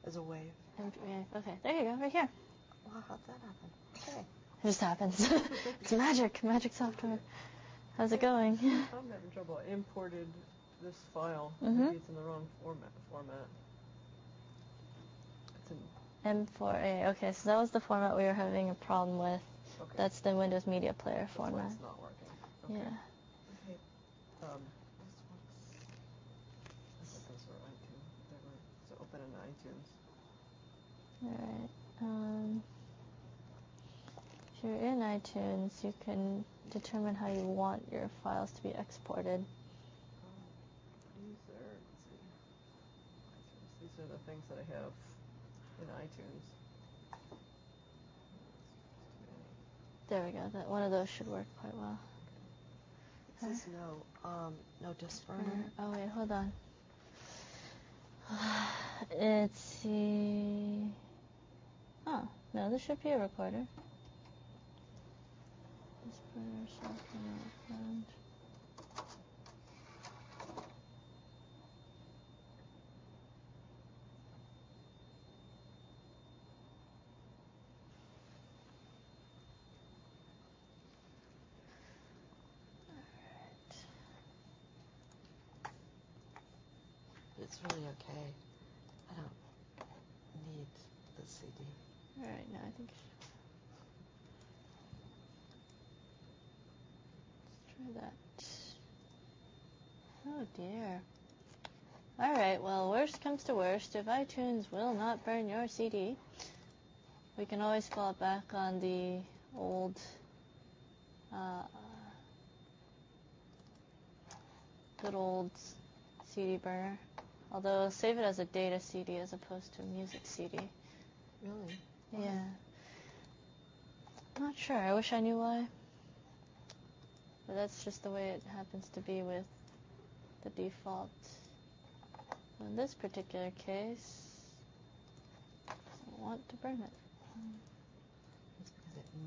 Speaker 4: As a wave.
Speaker 1: Okay, there you go, right here.
Speaker 4: Wow, how'd that happen? Okay.
Speaker 1: It just happens. It's magic software. How's it going?
Speaker 3: I'm having trouble. I imported this file. Maybe it's in the wrong format. It's in
Speaker 1: M4A. Okay, so that was the format we were having a problem with.
Speaker 3: Okay.
Speaker 1: That's the Windows Media Player
Speaker 3: That's why
Speaker 1: format.
Speaker 3: it's not working. Okay.
Speaker 1: Yeah.
Speaker 3: Okay. This one's. I thought those were iTunes. They were so open in iTunes.
Speaker 1: Alright. If you're in iTunes, you can determine how you want your files to be exported.
Speaker 3: Let's see. These are the things that I have in iTunes.
Speaker 1: There we go. That one of those should work quite well.
Speaker 4: It says no disk burner.
Speaker 1: Oh wait, hold on. Let's see. Oh, no, this should be a recorder. Disk burner, software, found.
Speaker 4: It's really okay. I don't need the CD.
Speaker 1: Alright, now I think. Let's try that. Oh dear. Alright, well, worst comes to worst. If iTunes will not burn your CD, we can always fall back on the old good old CD burner. Although save it as a data CD as opposed to a music CD.
Speaker 4: Really?
Speaker 1: Yeah. Not sure. I wish I knew why. But that's just the way it happens to be with the default. So in this particular case, I want to burn it.
Speaker 4: It's because it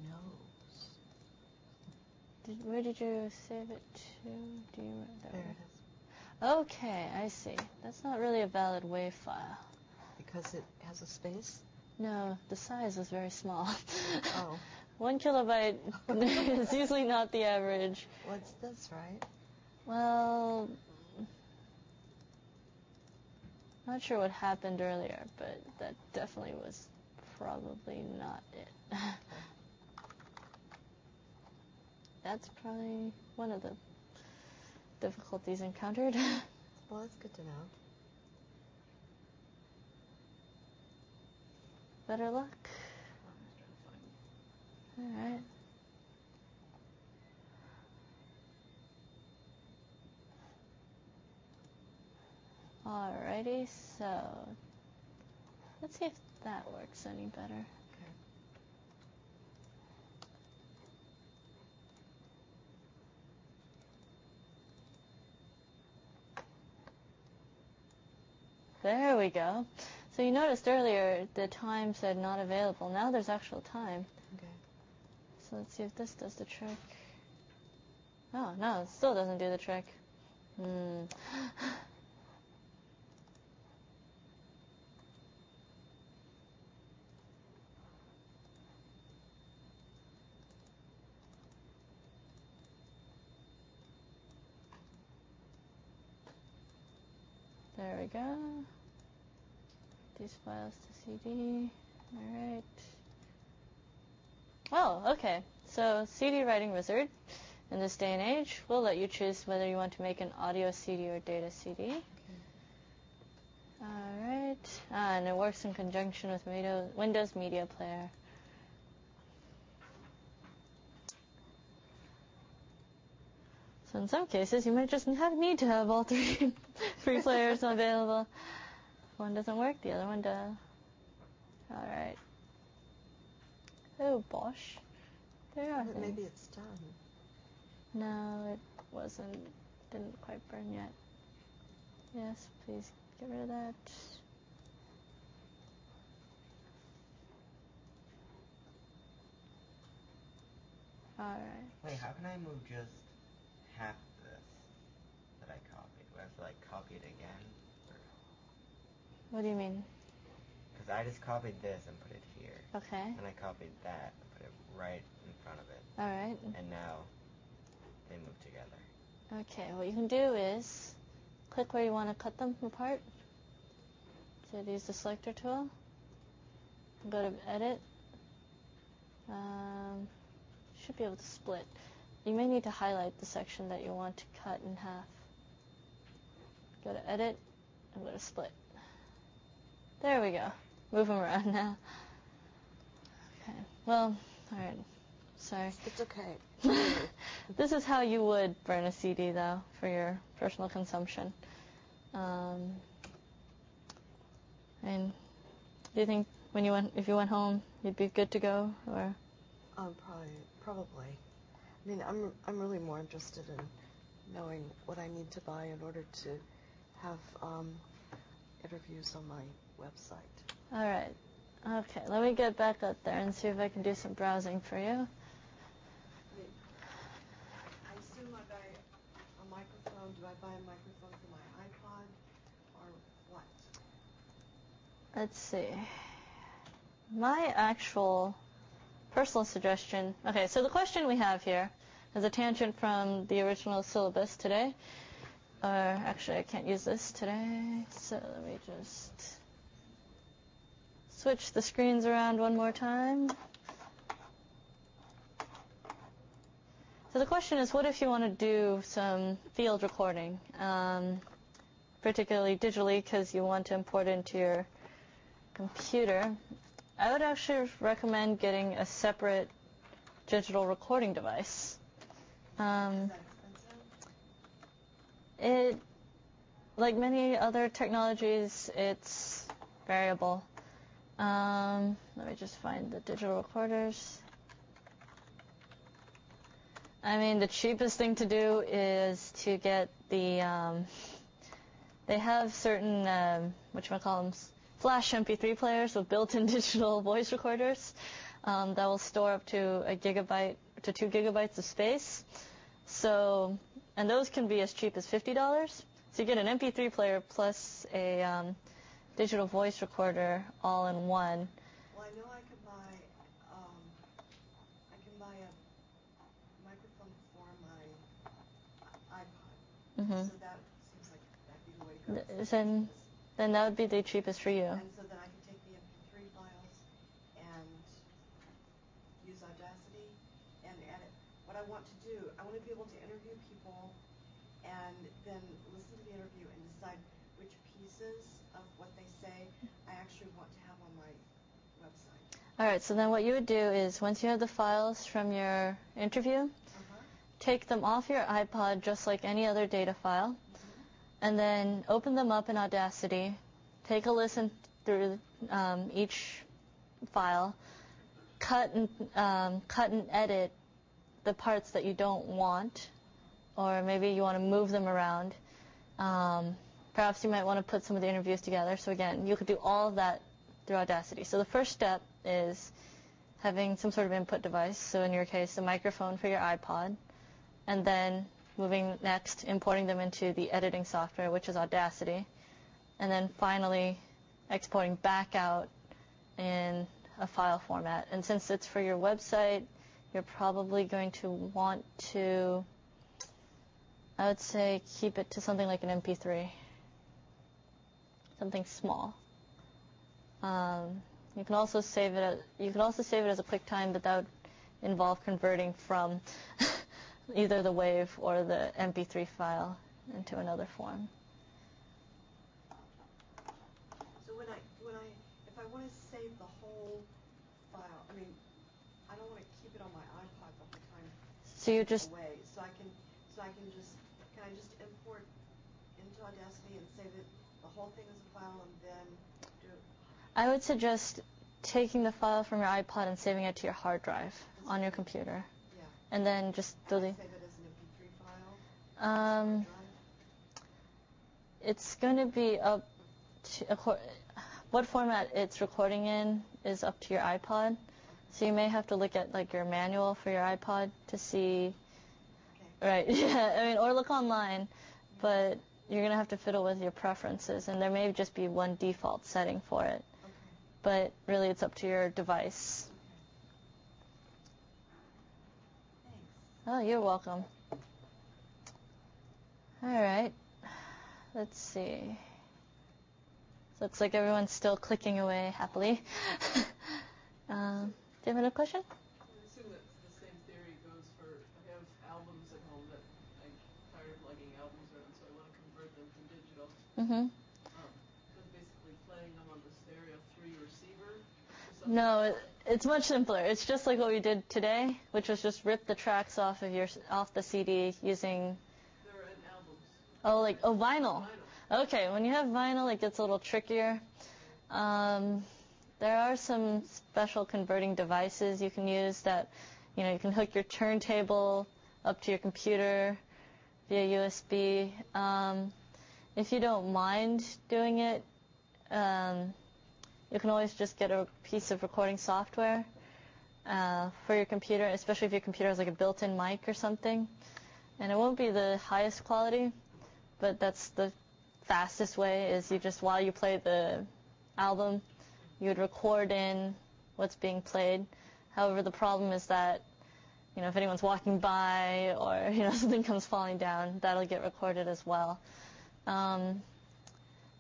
Speaker 4: knows.
Speaker 1: Where did you save it to? Do you remember?
Speaker 4: There it is.
Speaker 1: Okay, I see. That's not really a valid WAV file.
Speaker 4: Because it has a space
Speaker 1: No, the size is very small.
Speaker 4: Oh.
Speaker 1: 1 kilobyte is usually not the average.
Speaker 2: What's this, right?
Speaker 1: Well, not sure what happened earlier, but that definitely was probably not it. That's probably one of the difficulties encountered.
Speaker 4: Well, that's good to know.
Speaker 1: Better luck. All right. Alrighty, so let's see if that works any better.
Speaker 4: Okay.
Speaker 1: There we go. So you noticed earlier the time said not available. Now there's actual time.
Speaker 4: Okay.
Speaker 1: So let's see if this does the trick. Oh, no, it still doesn't do the trick. There we go. These files to CD. Alright. Oh, okay. So CD Writing Wizard, in this day and age, will let you choose whether you want to make an audio CD or data CD.
Speaker 4: Okay.
Speaker 1: Alright. And it works in conjunction with Windows Media Player. So in some cases, you might just need to have all three players available. If one doesn't work, the other one does. All right. Oh, Bosh. There are
Speaker 4: But
Speaker 1: things.
Speaker 4: maybe it's done.
Speaker 1: No, it wasn't. Didn't quite burn yet. Yes, please get rid of that. All right.
Speaker 2: Wait, how can I move just half this that I copied? Do I have to like copy it again?
Speaker 1: What do you mean?
Speaker 2: Because I just copied this and put it here.
Speaker 1: Okay.
Speaker 2: And I copied that and put it right in front of it.
Speaker 1: All right.
Speaker 2: And now they move together.
Speaker 1: Okay, what you can do is click where you want to cut them apart. So use the selector tool. Go to edit. Should be able to split. You may need to highlight the section that you want to cut in half. Go to edit and go to split. There we go. Move them around now. Okay. Well, all right. Sorry.
Speaker 4: It's okay.
Speaker 1: This is how you would burn a CD, though, for your personal consumption. And do you think if you went home, you'd be good to go, or?
Speaker 4: Probably. I mean, I'm really more interested in knowing what I need to buy in order to have interviews on my website.
Speaker 1: All right. Okay, let me get back up there and see if I can do some browsing for you.
Speaker 4: I assume I buy a microphone. Do I buy a microphone for my iPod or what?
Speaker 1: Let's see. My actual personal suggestion. Okay, so the question we have here is a tangent from the original syllabus today. Actually, I can't use this today, so let me just switch the screens around one more time. So the question is, what if you want to do some field recording, particularly digitally, because you want to import it into your computer? I would actually recommend getting a separate digital recording device.
Speaker 4: Is that
Speaker 1: It, like many other technologies, it's variable. Let me just find the digital recorders. I mean, the cheapest thing to do is to get the, they have certain, whatchamacallits, flash MP3 players with built-in digital voice recorders that will store up to 1 gigabyte to 2 gigabytes of space. So, and those can be as cheap as $50. So you get an MP3 player plus a digital voice recorder all in one.
Speaker 4: I know I can buy a microphone for my iPod.
Speaker 1: Mm-hmm.
Speaker 4: So that seems like that'd be the way to go.
Speaker 1: Then that would be the cheapest for you.
Speaker 4: And so then I can take the MP3 files and use Audacity and edit. What I want to do, I want to be able to interview people and then listen to the interview and decide which pieces of what they say I actually want to have on my website.
Speaker 1: All right, so then what you would do is once you have the files from your interview, take them off your iPod just like any other data file, and then open them up in Audacity, take a listen through each file, cut and edit the parts that you don't want, or maybe you want to move them around. Perhaps you might want to put some of the interviews together. So again, you could do all of that through Audacity. So the first step is having some sort of input device. So in your case, a microphone for your iPod, and then moving next, importing them into the editing software, which is Audacity, and then finally exporting back out in a file format. And since it's for your website, you're probably going to want to, I would say, keep it to something like an MP3, something small. You can also save it. As a QuickTime, but that would involve converting from either the WAV or the MP3 file into another form.
Speaker 4: So if I want to save the whole file, I mean, I don't want to keep it on my iPod the whole time.
Speaker 1: So you just
Speaker 4: away. So I can just import into Audacity and save it the whole thing as a file and then do it.
Speaker 1: I would suggest taking the file from your iPod and saving it to your hard drive on your computer.
Speaker 4: Yeah.
Speaker 1: And then just deleting.
Speaker 4: Save it as an MP3 file.
Speaker 1: It's going to be up to what format it's recording in is up to your iPod. So you may have to look at like your manual for your iPod to see. Okay. Right. Yeah. I mean, or look online, but you're going to have to fiddle with your preferences, and there may just be one default setting for it.
Speaker 4: Okay.
Speaker 1: But really, it's up to your device.
Speaker 4: Okay. Thanks.
Speaker 1: Oh, you're welcome. All right. Let's see. Looks like everyone's still clicking away happily. Do you have another question?
Speaker 3: I assume that the same theory goes for, I have albums at home that I'm tired of lugging albums around, so I want to convert them to digital.
Speaker 1: Mm-hmm.
Speaker 3: So basically playing them on the stereo through your receiver?
Speaker 1: No, it's much simpler. It's just like what we did today, which was just rip the tracks off the CD using...
Speaker 3: They're in albums.
Speaker 1: Vinyl. Okay, when you have vinyl, it gets a little trickier. There are some special converting devices you can use that, you can hook your turntable up to your computer via USB. If you don't mind doing it, you can always just get a piece of recording software for your computer, especially if your computer has like a built-in mic or something. And it won't be the highest quality, but that's the fastest way, is you just, while you play the album, you would record in what's being played. However, the problem is that, if anyone's walking by or, something comes falling down, that'll get recorded as well.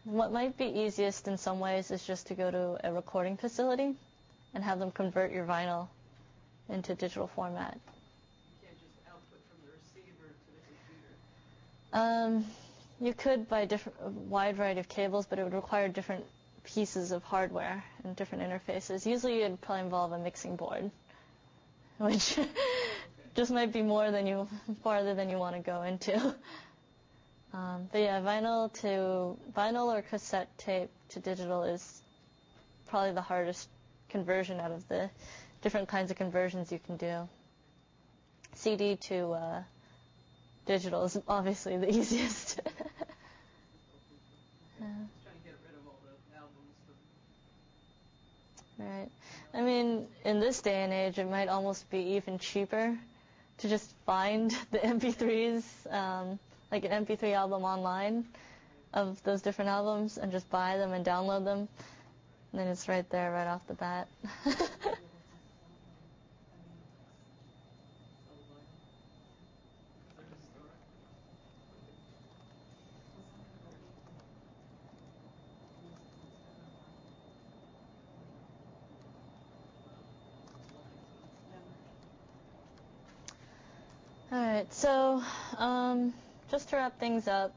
Speaker 1: What might be easiest in some ways is just to go to a recording facility and have them convert your vinyl into digital format.
Speaker 3: You can't just output from the receiver to the computer.
Speaker 1: You could by a wide variety of cables, but it would require different pieces of hardware and different interfaces. Usually it would probably involve a mixing board, which just might be farther than you want to go into. But yeah, vinyl or cassette tape to digital is probably the hardest conversion out of the different kinds of conversions you can do. CD to digital is obviously the easiest.
Speaker 3: Trying to get rid of all the albums.
Speaker 1: Right. I mean, in this day and age, it might almost be even cheaper to just find the MP3s, like an MP3 album online of those different albums, and just buy them and download them. And then it's right there, right off the bat. All right, so just to wrap things up,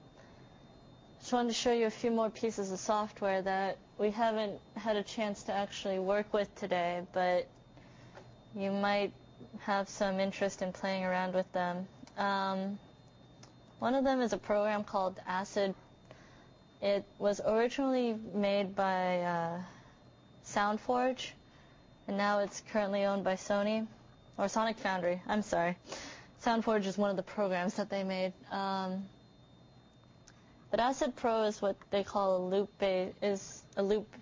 Speaker 1: just wanted to show you a few more pieces of software that we haven't had a chance to actually work with today, but you might have some interest in playing around with them. One of them is a program called Acid. It was originally made by SoundForge, and now it's currently owned by Sony, or Sonic Foundry, I'm sorry. SoundForge is one of the programs that they made. But Acid Pro is what they call a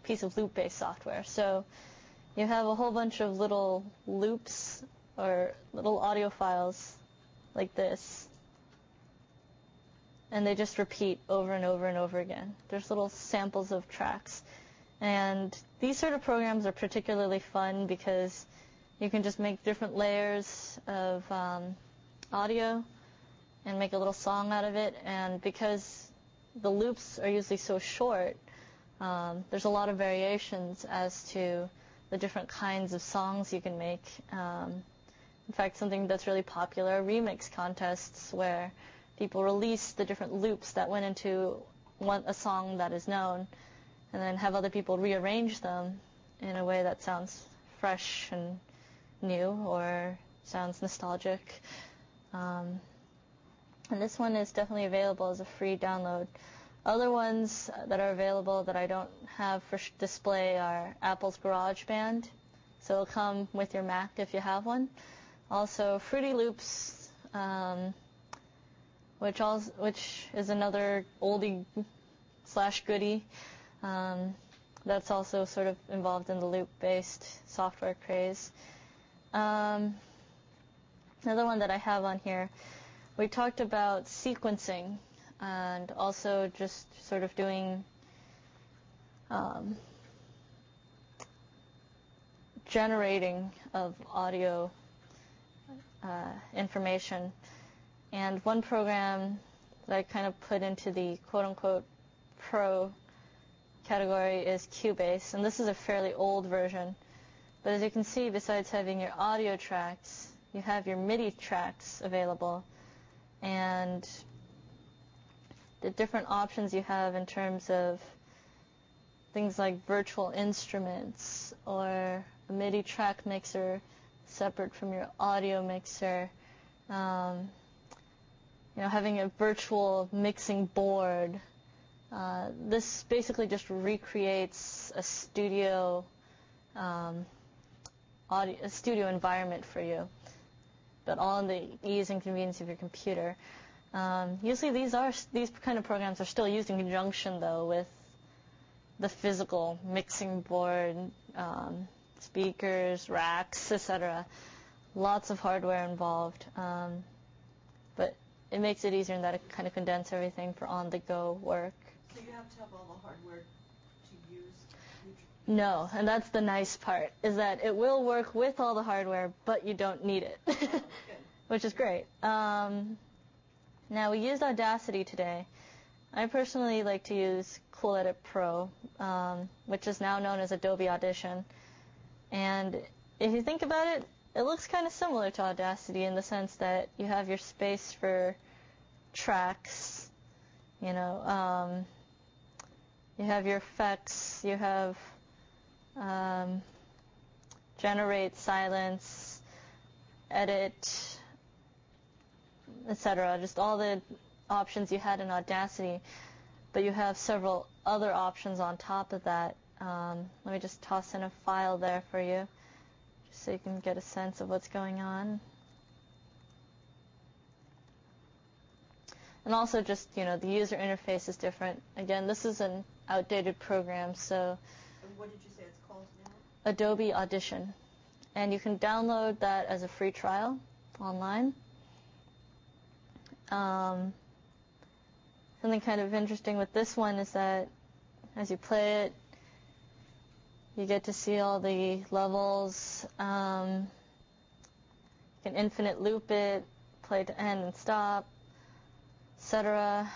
Speaker 1: piece of loop-based software. So you have a whole bunch of little loops or little audio files like this, and they just repeat over and over and over again. There's little samples of tracks. And these sort of programs are particularly fun because you can just make different layers of audio and make a little song out of it. And because the loops are usually so short, there's a lot of variations as to the different kinds of songs you can make. In fact, something that's really popular are remix contests where people release the different loops that went into a song that is known and then have other people rearrange them in a way that sounds fresh and new or sounds nostalgic. And this one is definitely available as a free download. Other ones that are available that I don't have for display are Apple's GarageBand, so it'll come with your Mac if you have one. Also, Fruity Loops, which is another oldie/goodie that's also sort of involved in the loop-based software craze. Another one that I have on here, we talked about sequencing and also just sort of doing generating of audio information. And one program that I kind of put into the quote-unquote pro category is Cubase, and this is a fairly old version. But as you can see, besides having your audio tracks, you have your MIDI tracks available, and the different options you have in terms of things like virtual instruments or a MIDI track mixer separate from your audio mixer, having a virtual mixing board. This basically just recreates a studio environment for you, but all in the ease and convenience of your computer. Usually these kind of programs are still used in conjunction, though, with the physical mixing board, speakers, racks, etc. Lots of hardware involved, but it makes it easier in that it kind of condenses everything for on-the-go work.
Speaker 3: So you have to have all the hardware to use?
Speaker 1: No, and that's the nice part, is that it will work with all the hardware, but you don't need it, which is great. Now, we used Audacity today. I personally like to use Cool Edit Pro, which is now known as Adobe Audition. And if you think about it, it looks kind of similar to Audacity in the sense that you have your space for tracks, you have your effects, you have generate, silence, edit, etc. Just all the options you had in Audacity, but you have several other options on top of that. Let me just toss in a file there for you, just so you can get a sense of what's going on. And also just, the user interface is different. Again, this is an outdated program, so...
Speaker 3: And what did you say it's called now?
Speaker 1: Adobe Audition. And you can download that as a free trial online. Something kind of interesting with this one is that as you play it, You get to see all the levels. You can infinite loop it, play to end and stop, etc.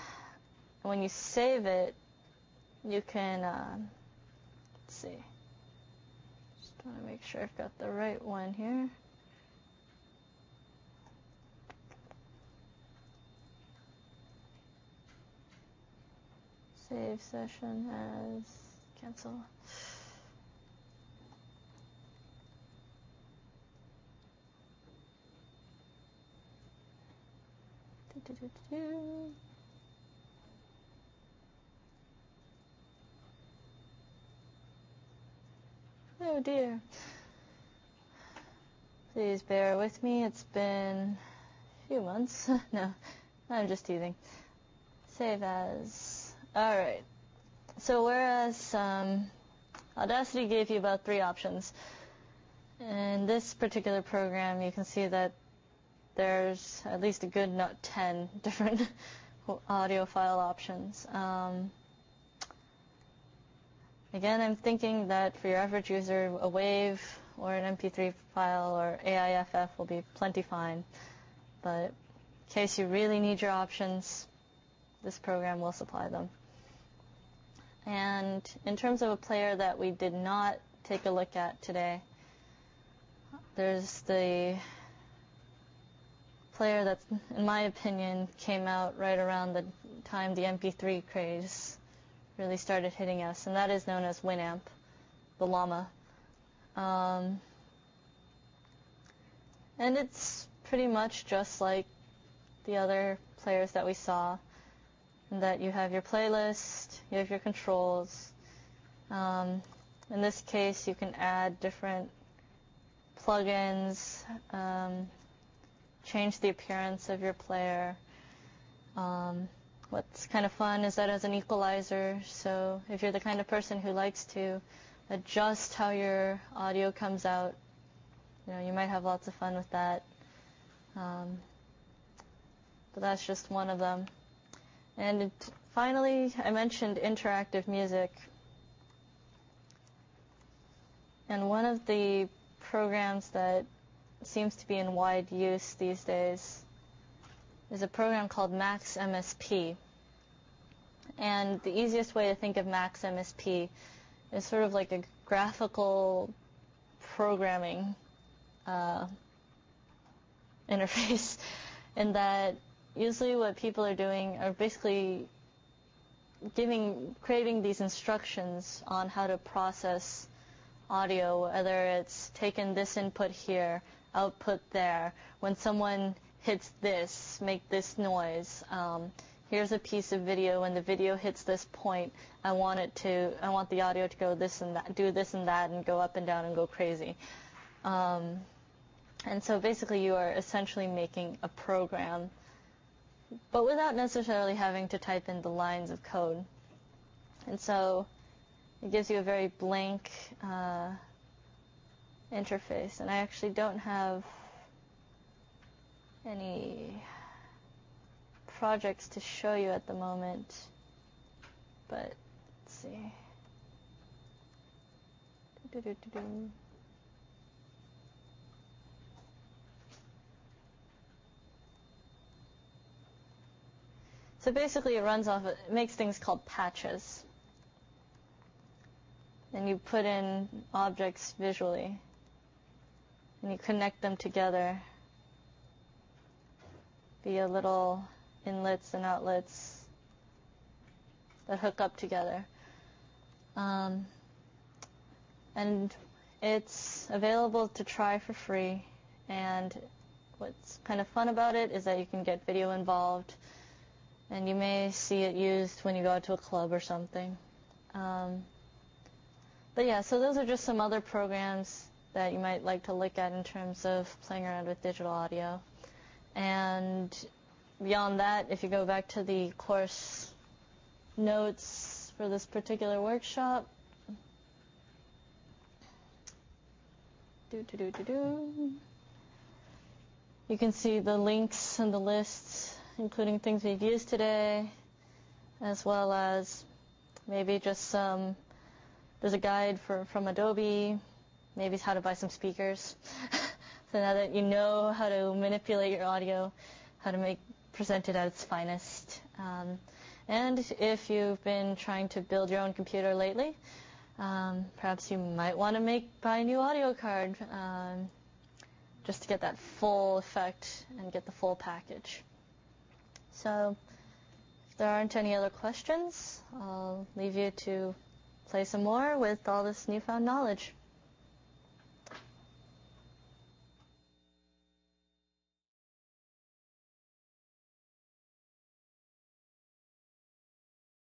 Speaker 1: And when you save it, you can, let's see, just want to make sure I've got the right one here. Save session as cancel. Oh dear. Please bear with me. It's been a few months. No, I'm just teasing. Save as. Alright. So whereas Audacity gave you about 3 options, in this particular program you can see that there's at least a good 10 different audio file options. Again, I'm thinking that for your average user, a WAV or an MP3 file or AIFF will be plenty fine. But in case you really need your options, this program will supply them. And in terms of a player that we did not take a look at today, there's the player that, in my opinion, came out right around the time the MP3 craze really started hitting us, and that is known as Winamp, the Llama. And it's pretty much just like the other players that we saw, in that you have your playlist, you have your controls. In this case, you can add different plugins, change the appearance of your player. What's kind of fun is that as an equalizer, so if you're the kind of person who likes to adjust how your audio comes out, you might have lots of fun with that. But that's just one of them. And finally, I mentioned interactive music. And one of the programs that seems to be in wide use these days is a program called Max MSP. And the easiest way to think of Max MSP is sort of like a graphical programming interface, in that usually what people are doing are basically creating these instructions on how to process audio, whether it's taken this input here, output there. When someone hits this, make this noise. Here's a piece of video. When the video hits this point, I want the audio to go this and that, do this and that, and go up and down and go crazy. And so basically, you are essentially making a program, but without necessarily having to type in the lines of code. And so it gives you a very blank interface. And I actually don't have any projects to show you at the moment, but let's see. So basically it makes things called patches. And you put in objects visually, and you connect them together via little inlets and outlets that hook up together. And it's available to try for free. And what's kind of fun about it is that you can get video involved, and you may see it used when you go out to a club or something. But yeah, so those are just some other programs that you might like to look at in terms of playing around with digital audio. And beyond that, if you go back to the course notes for this particular workshop, you can see the links and the lists, including things we've used today, as well as maybe just some There's a guide from Adobe, maybe how to buy some speakers. So now that you know how to manipulate your audio, how to present it at its finest. And if you've been trying to build your own computer lately, perhaps you might want to buy a new audio card just to get that full effect and get the full package. So if there aren't any other questions, I'll leave you to play some more with all this newfound knowledge.